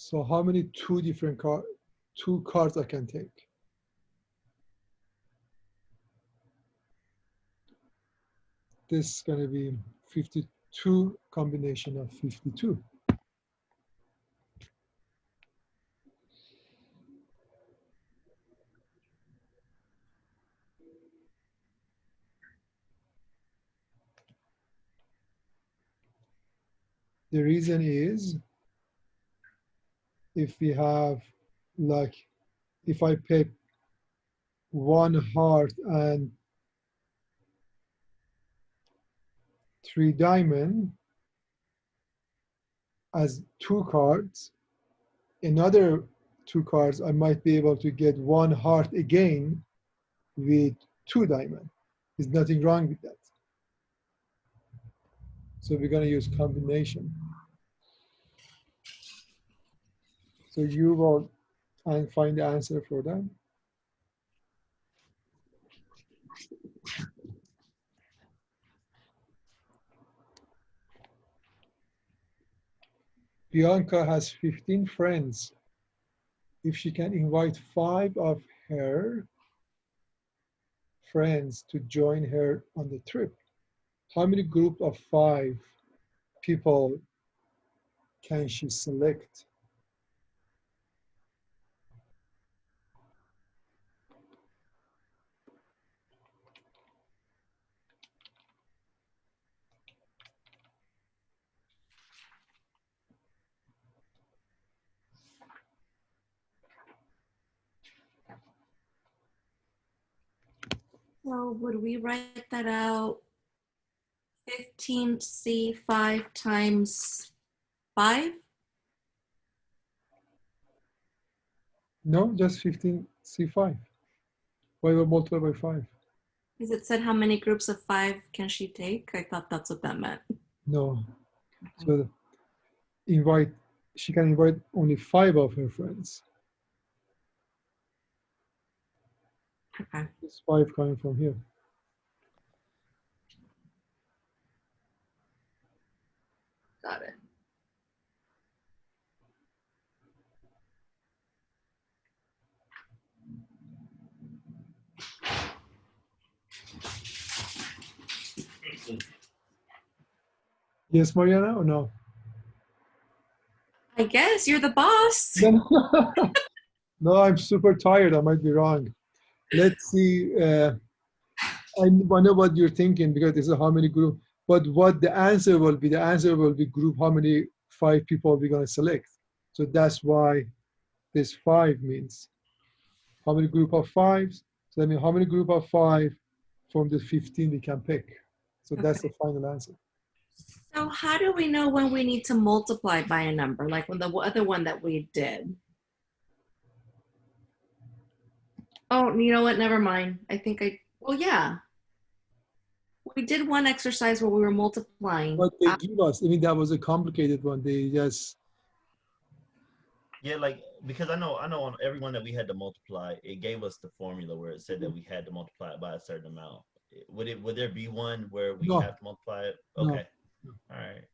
So how many two cards I can take? This is going to be 52 combination of 52. The reason is if we have like, if I pick one heart and 3 diamond as 2 cards, another 2 cards, I might be able to get 1 heart again with 2 diamond. There's nothing wrong with that. So we're going to use combination. So you will find the answer for that. Bianca has 15 friends. If she can invite 5 of her friends to join her on the trip, how many group of 5 people can she select? So would we write that out? 15C5 times 5? No, just 15C5. Why we multiply by 5? Because it said how many groups of 5 can she take? I thought that's what that meant. No. So she can invite only 5 of her friends. Okay, It's 5 coming from here. got it. Yes, Mariana, or no? I guess you're the boss. No, I'm super tired. I might be wrong. Let's see. I know what you're thinking because this is how many group, but what the answer will be, group, how many 5 people we're going to select. So that's why this 5 means how many group of 5s. So that means how many group of 5 from the 15 we can pick. So that's the final answer. So how do we know when we need to multiply by a number, like when the other one that we did? Oh, you know what? Never mind. Well, yeah. We did one exercise where we were multiplying. But they give us, I mean, that was a complicated one. They just. Yeah, like, because I know on every one that we had to multiply, it gave us the formula where it said that we had to multiply it by a certain amount. Would there be one where we No. have to multiply it? No. Okay. All right.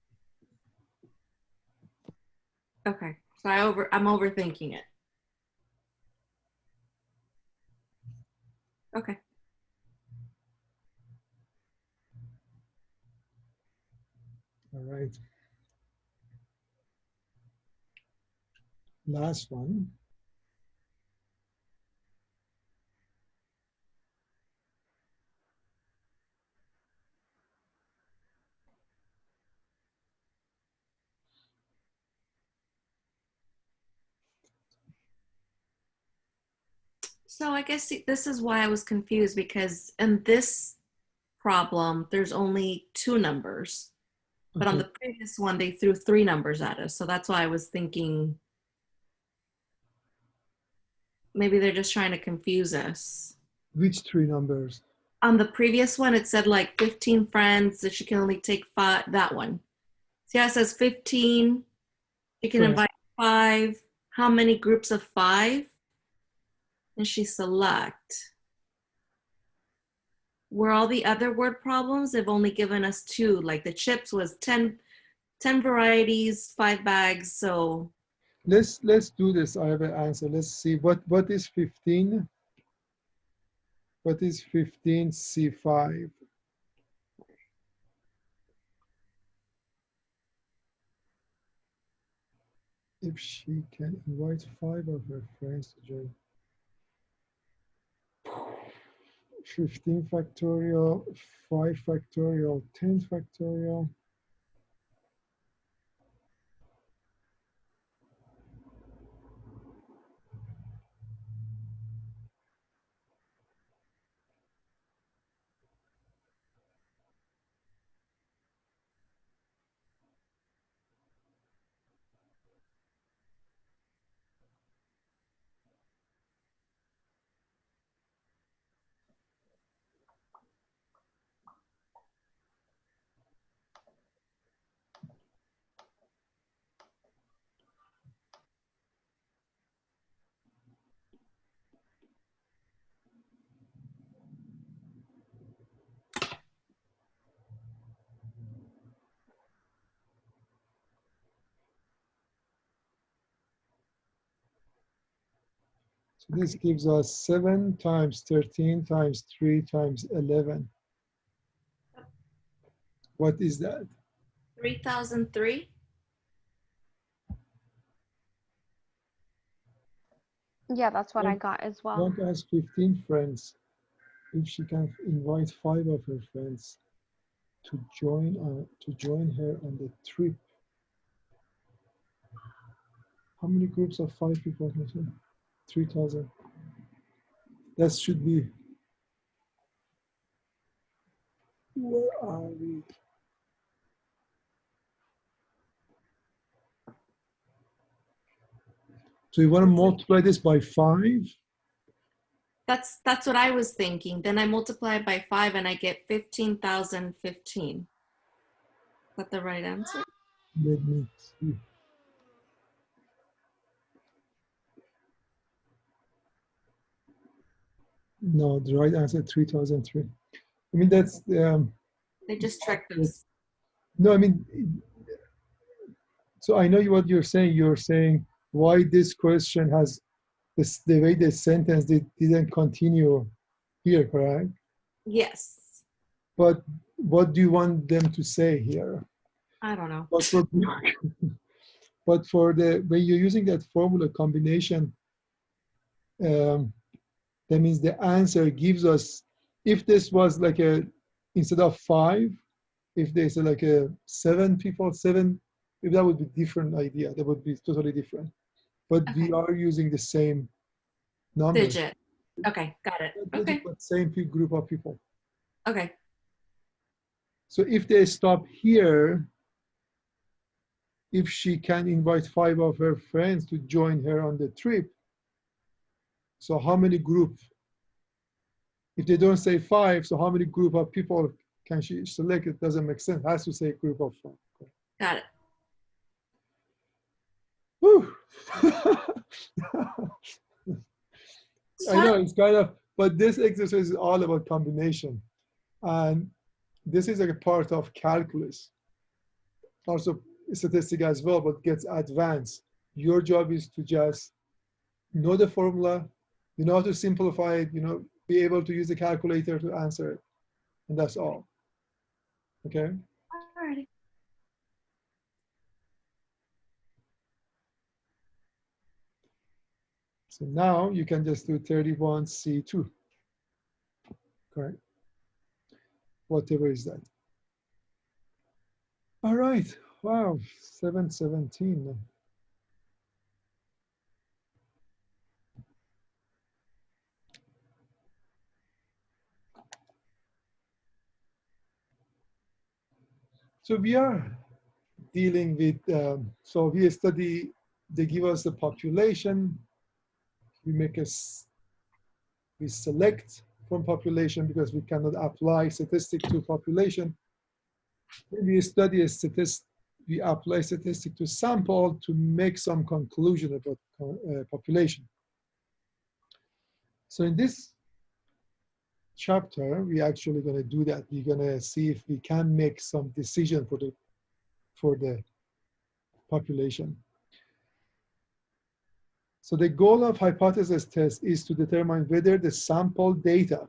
Okay. So I'm overthinking it. Okay. All right. Last one. So I guess this is why I was confused, because in this problem, there's only 2 numbers. But on Okay. the previous one, they threw 3 numbers at us. So that's why I was thinking maybe they're just trying to confuse us. Which 3 numbers? On the previous one, it said like 15 friends, that she can only take 5, that one. See how it says 15, you can Friends. invite 5. How many groups of 5? And she select. Where all the other word problems have only given us 2, like the chips was 10 varieties, 5 bags. So Let's do this. I have an answer. Let's see what is 15. What is 15 C5? If she can invite 5 of her friends to join. 15 factorial, 5 factorial, 10 factorial. So this gives us 7 times 13 times 3 times 11. What is that? 3003. Yeah, that's what I got as well. Blanca has 15 friends. If she can invite 5 of her friends to join her on the trip. How many groups of 5 people? 3,000. That should be. Where are we? So you want to multiply this by 5? That's what I was thinking. Then I multiply by 5 and I get 15,015. Is that the right answer? Let me see. No, the right answer 3,003. I mean, that's They just tricked us. no, I mean, so I know what you're saying. You're saying why this question has this, the way the sentence didn't continue here, correct? Yes. But what do you want them to say here? I don't know. But for the when you're using that formula combination, that means the answer gives us, if this was like a, instead of 5, if there's like a 7 people, 7, if that would be different idea. That would be totally different. But we are using the same number. Digit. Okay, got it. Okay. But same group of people. Okay. So if they stop here, if she can invite 5 of her friends to join her on the trip, so how many groups? If they don't say 5, so how many group of people can she select? It doesn't make sense. It has to say group of 5. Got it. Whew. I know it's kind of, but this exercise is all about combination. And this is like a part of calculus. Also statistics as well, but gets advanced. Your job is to just know the formula, you know how to simplify it, you know, be able to use the calculator to answer it. And that's all. Okay? Alrighty. So now you can just do 31C2. Correct? Whatever is that. All right. Wow. 717. So we are dealing with, so we study, they give us the population, we make us, we select from population because we cannot apply statistic to population. Then we study a statistic, we apply statistic to sample to make some conclusion about population. So in this chapter, we're actually going to do that. We're going to see if we can make some decision for the population. So the goal of hypothesis test is to determine whether the sample data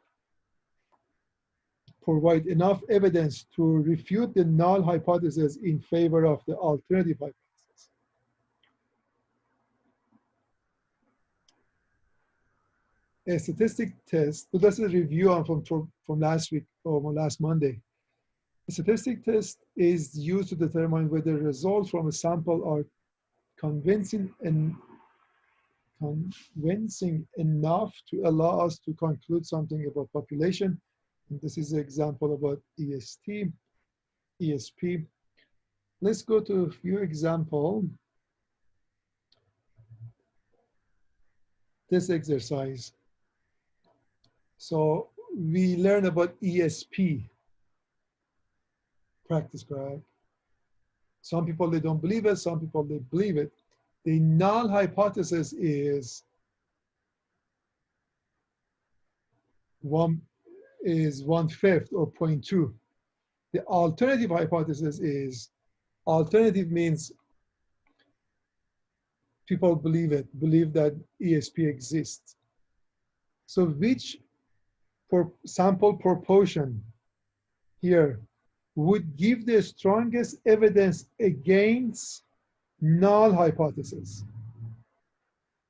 provide enough evidence to refute the null hypothesis in favor of the alternative hypothesis. A statistic test, so that's a review on from last week or last Monday. A statistic test is used to determine whether results from a sample are convincing enough to allow us to conclude something about population. And this is an example about ESP. Let's go to a few examples. This exercise. So we learn about ESP practice, correct? Some people, they don't believe it. Some people, they believe it. The null hypothesis is 1/5 or 0.2. The alternative hypothesis is, alternative means people believe that ESP exists. So which sample proportion here would give the strongest evidence against null hypothesis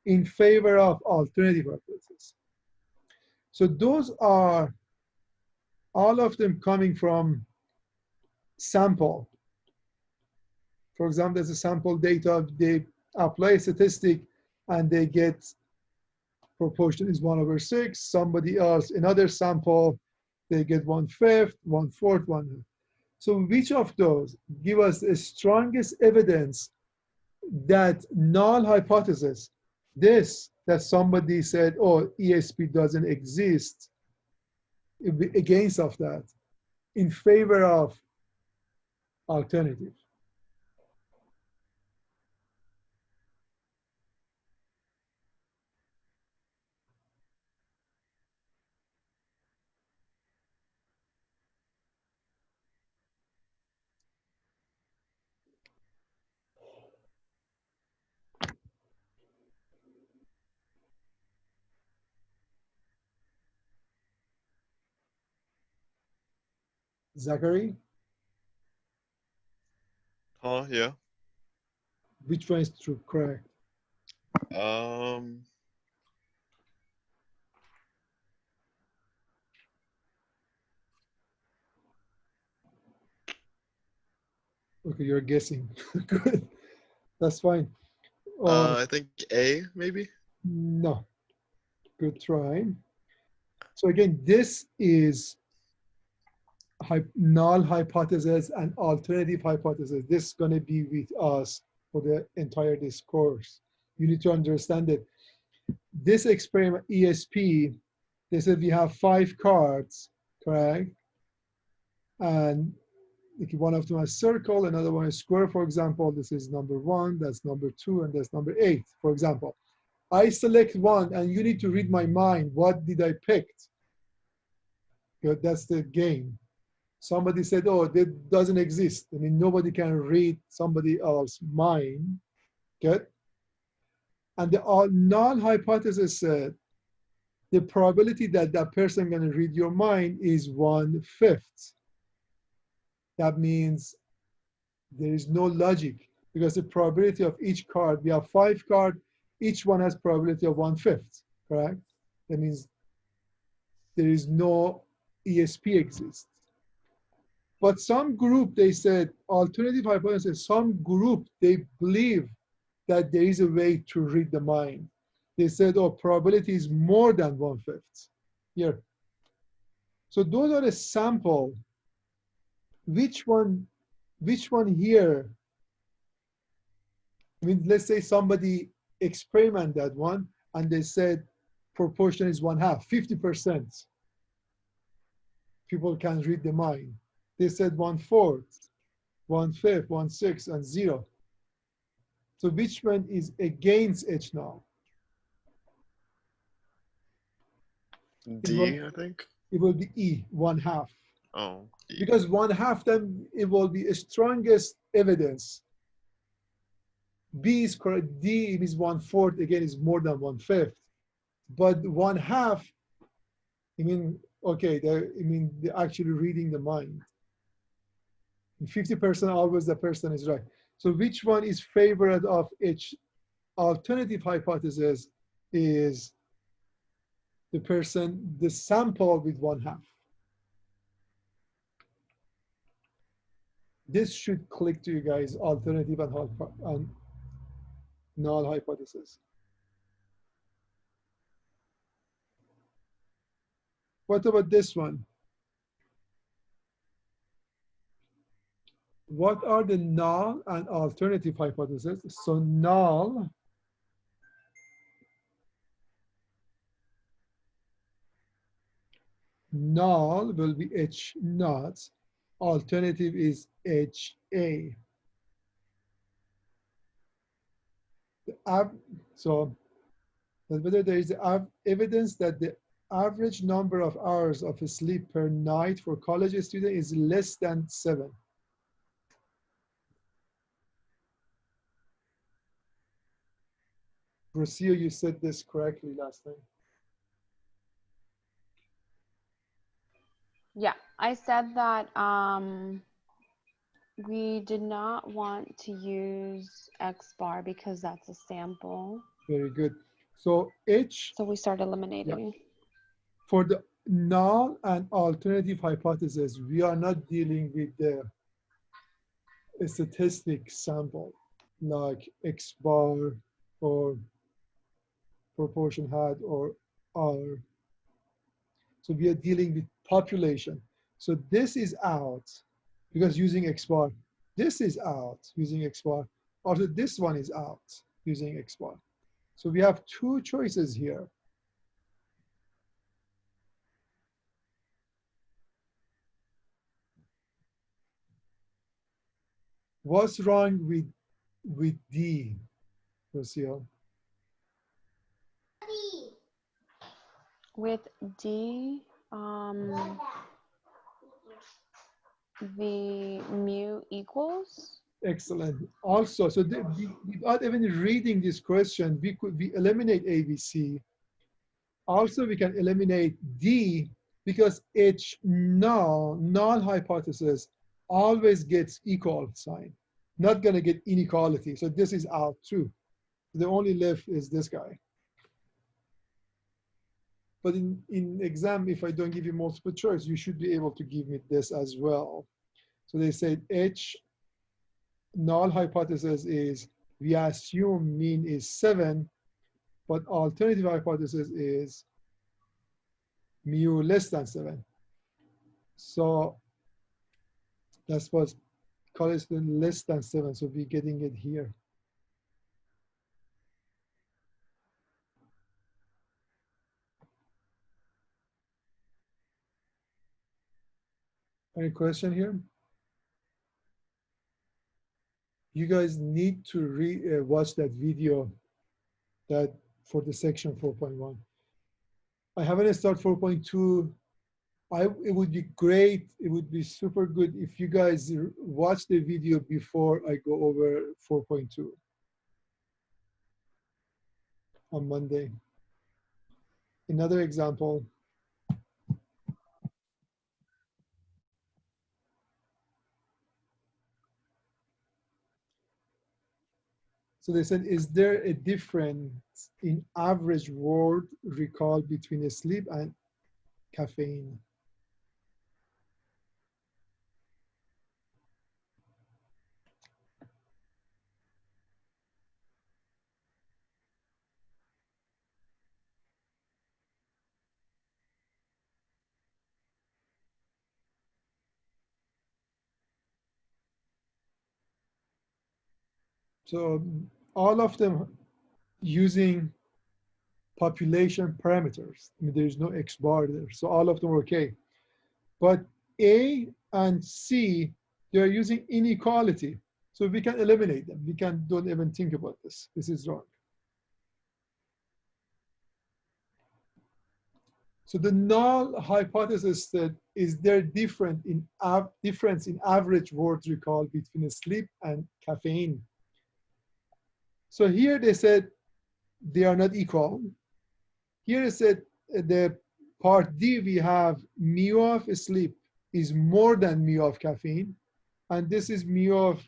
in favor of alternative hypothesis? So those are all of them coming from sample. For example, there's a sample data, they apply a statistic and they get proportion is 1/6. Somebody else, another sample, they get 1/5, 1/4, 1/2. So which of those give us the strongest evidence that null hypothesis, this that somebody said, oh, ESP doesn't exist, against of that, in favor of alternative? Zachary, Yeah. which one is true, correct? Okay, you're guessing. Good, that's fine. I think A, maybe. No, good try. So again, this is null hypothesis and alternative hypothesis. This is going to be with us for the entire discourse. You need to understand that this experiment, ESP, they said we have 5 cards, correct? And one of them has circle, another one is square, for example. This is number 1, that's number 2, and that's number 8, for example. I select one, and you need to read my mind. What did I pick? Good, that's the game. Somebody said, oh, that doesn't exist. I mean, nobody can read somebody else's mind. Good. And the null hypothesis said, the probability that that person gonna read your mind is 1/5. That means there is no logic because the probability of each card, we have 5 cards, each one has probability of 1/5, correct? That means there is no ESP exists. But some group, they said, alternative hypothesis, some group, they believe that there is a way to read the mind. They said, oh, probability is more than 1/5 here. So those are the sample. Which one here? I mean, let's say somebody experiment that one and they said proportion is 1/2, 50%. People can read the mind. They said 1/4, 1/5, 1/6, and 0. So which one is against H now? D, I think. It will be E, 1/2. Oh, D. Because 1/2, then it will be strongest evidence. B is correct. D is 1/4, again, is more than 1/5. But 1/2, I mean, okay, they're actually reading the mind. 50% always the person is right. So which one is favored of H? Alternative hypothesis is the person, the sample with 1/2. This should click to you guys, alternative and null hypothesis. What about this one? What are the null and alternative hypotheses? So null will be H naught. Alternative is HA. So whether there is evidence that the average number of hours of sleep per night for college student is less than 7. Rocio, you said this correctly last time. Yeah, I said that we did not want to use X bar because that's a sample. Very good. So H. So we start eliminating. Yeah. For the null and alternative hypothesis, we are not dealing with the statistic sample like X bar or proportion hat or R. So we are dealing with population. So this is out because using X bar. This is out using X bar. Also, this one is out using X bar. So we have 2 choices here. What's wrong with D, Rocio? With D, the mu equals. Excellent. Also, so without even reading this question, we eliminate ABC. Also, we can eliminate D because H null hypothesis always gets equal sign, not gonna get inequality. So this is out too. The only left is this guy. But in exam, if I don't give you multiple choice, you should be able to give me this as well. So they said H null hypothesis is we assume mean is 7, but alternative hypothesis is mu less than 7. So that's what's called less than 7. So we're getting it here. Any question here? You guys need to watch that video that for the section 4.1. I haven't started 4.2. It would be great, it would be super good if you guys watch the video before I go over 4.2 on Monday. another example. So they said, is there a difference in average word recall between sleep and caffeine? So all of them using population parameters. I mean, there's no X bar there. So all of them are okay. But A and C, they're using inequality. So we can eliminate them. We don't even think about this. This is wrong. So the null hypothesis that is there difference in average word recall between sleep and caffeine. So here they said they are not equal. Here it said the part D, we have mu of sleep is more than mu of caffeine. And this is mu of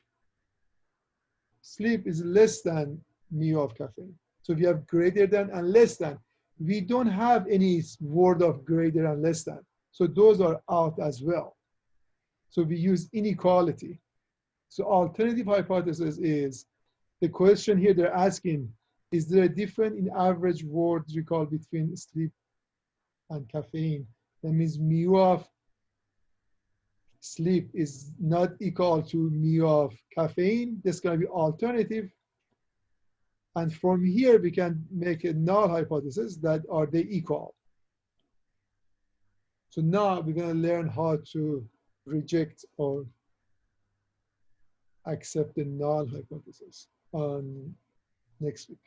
sleep is less than mu of caffeine. So we have greater than and less than. We don't have any word of greater and less than. So those are out as well. So we use inequality. So alternative hypothesis is, the question here they're asking, is there a difference in average word recall between sleep and caffeine? That means mu of sleep is not equal to mu of caffeine. That's going to be alternative. And from here, we can make a null hypothesis that are they equal. So now we're going to learn how to reject or accept the null hypothesis on next week.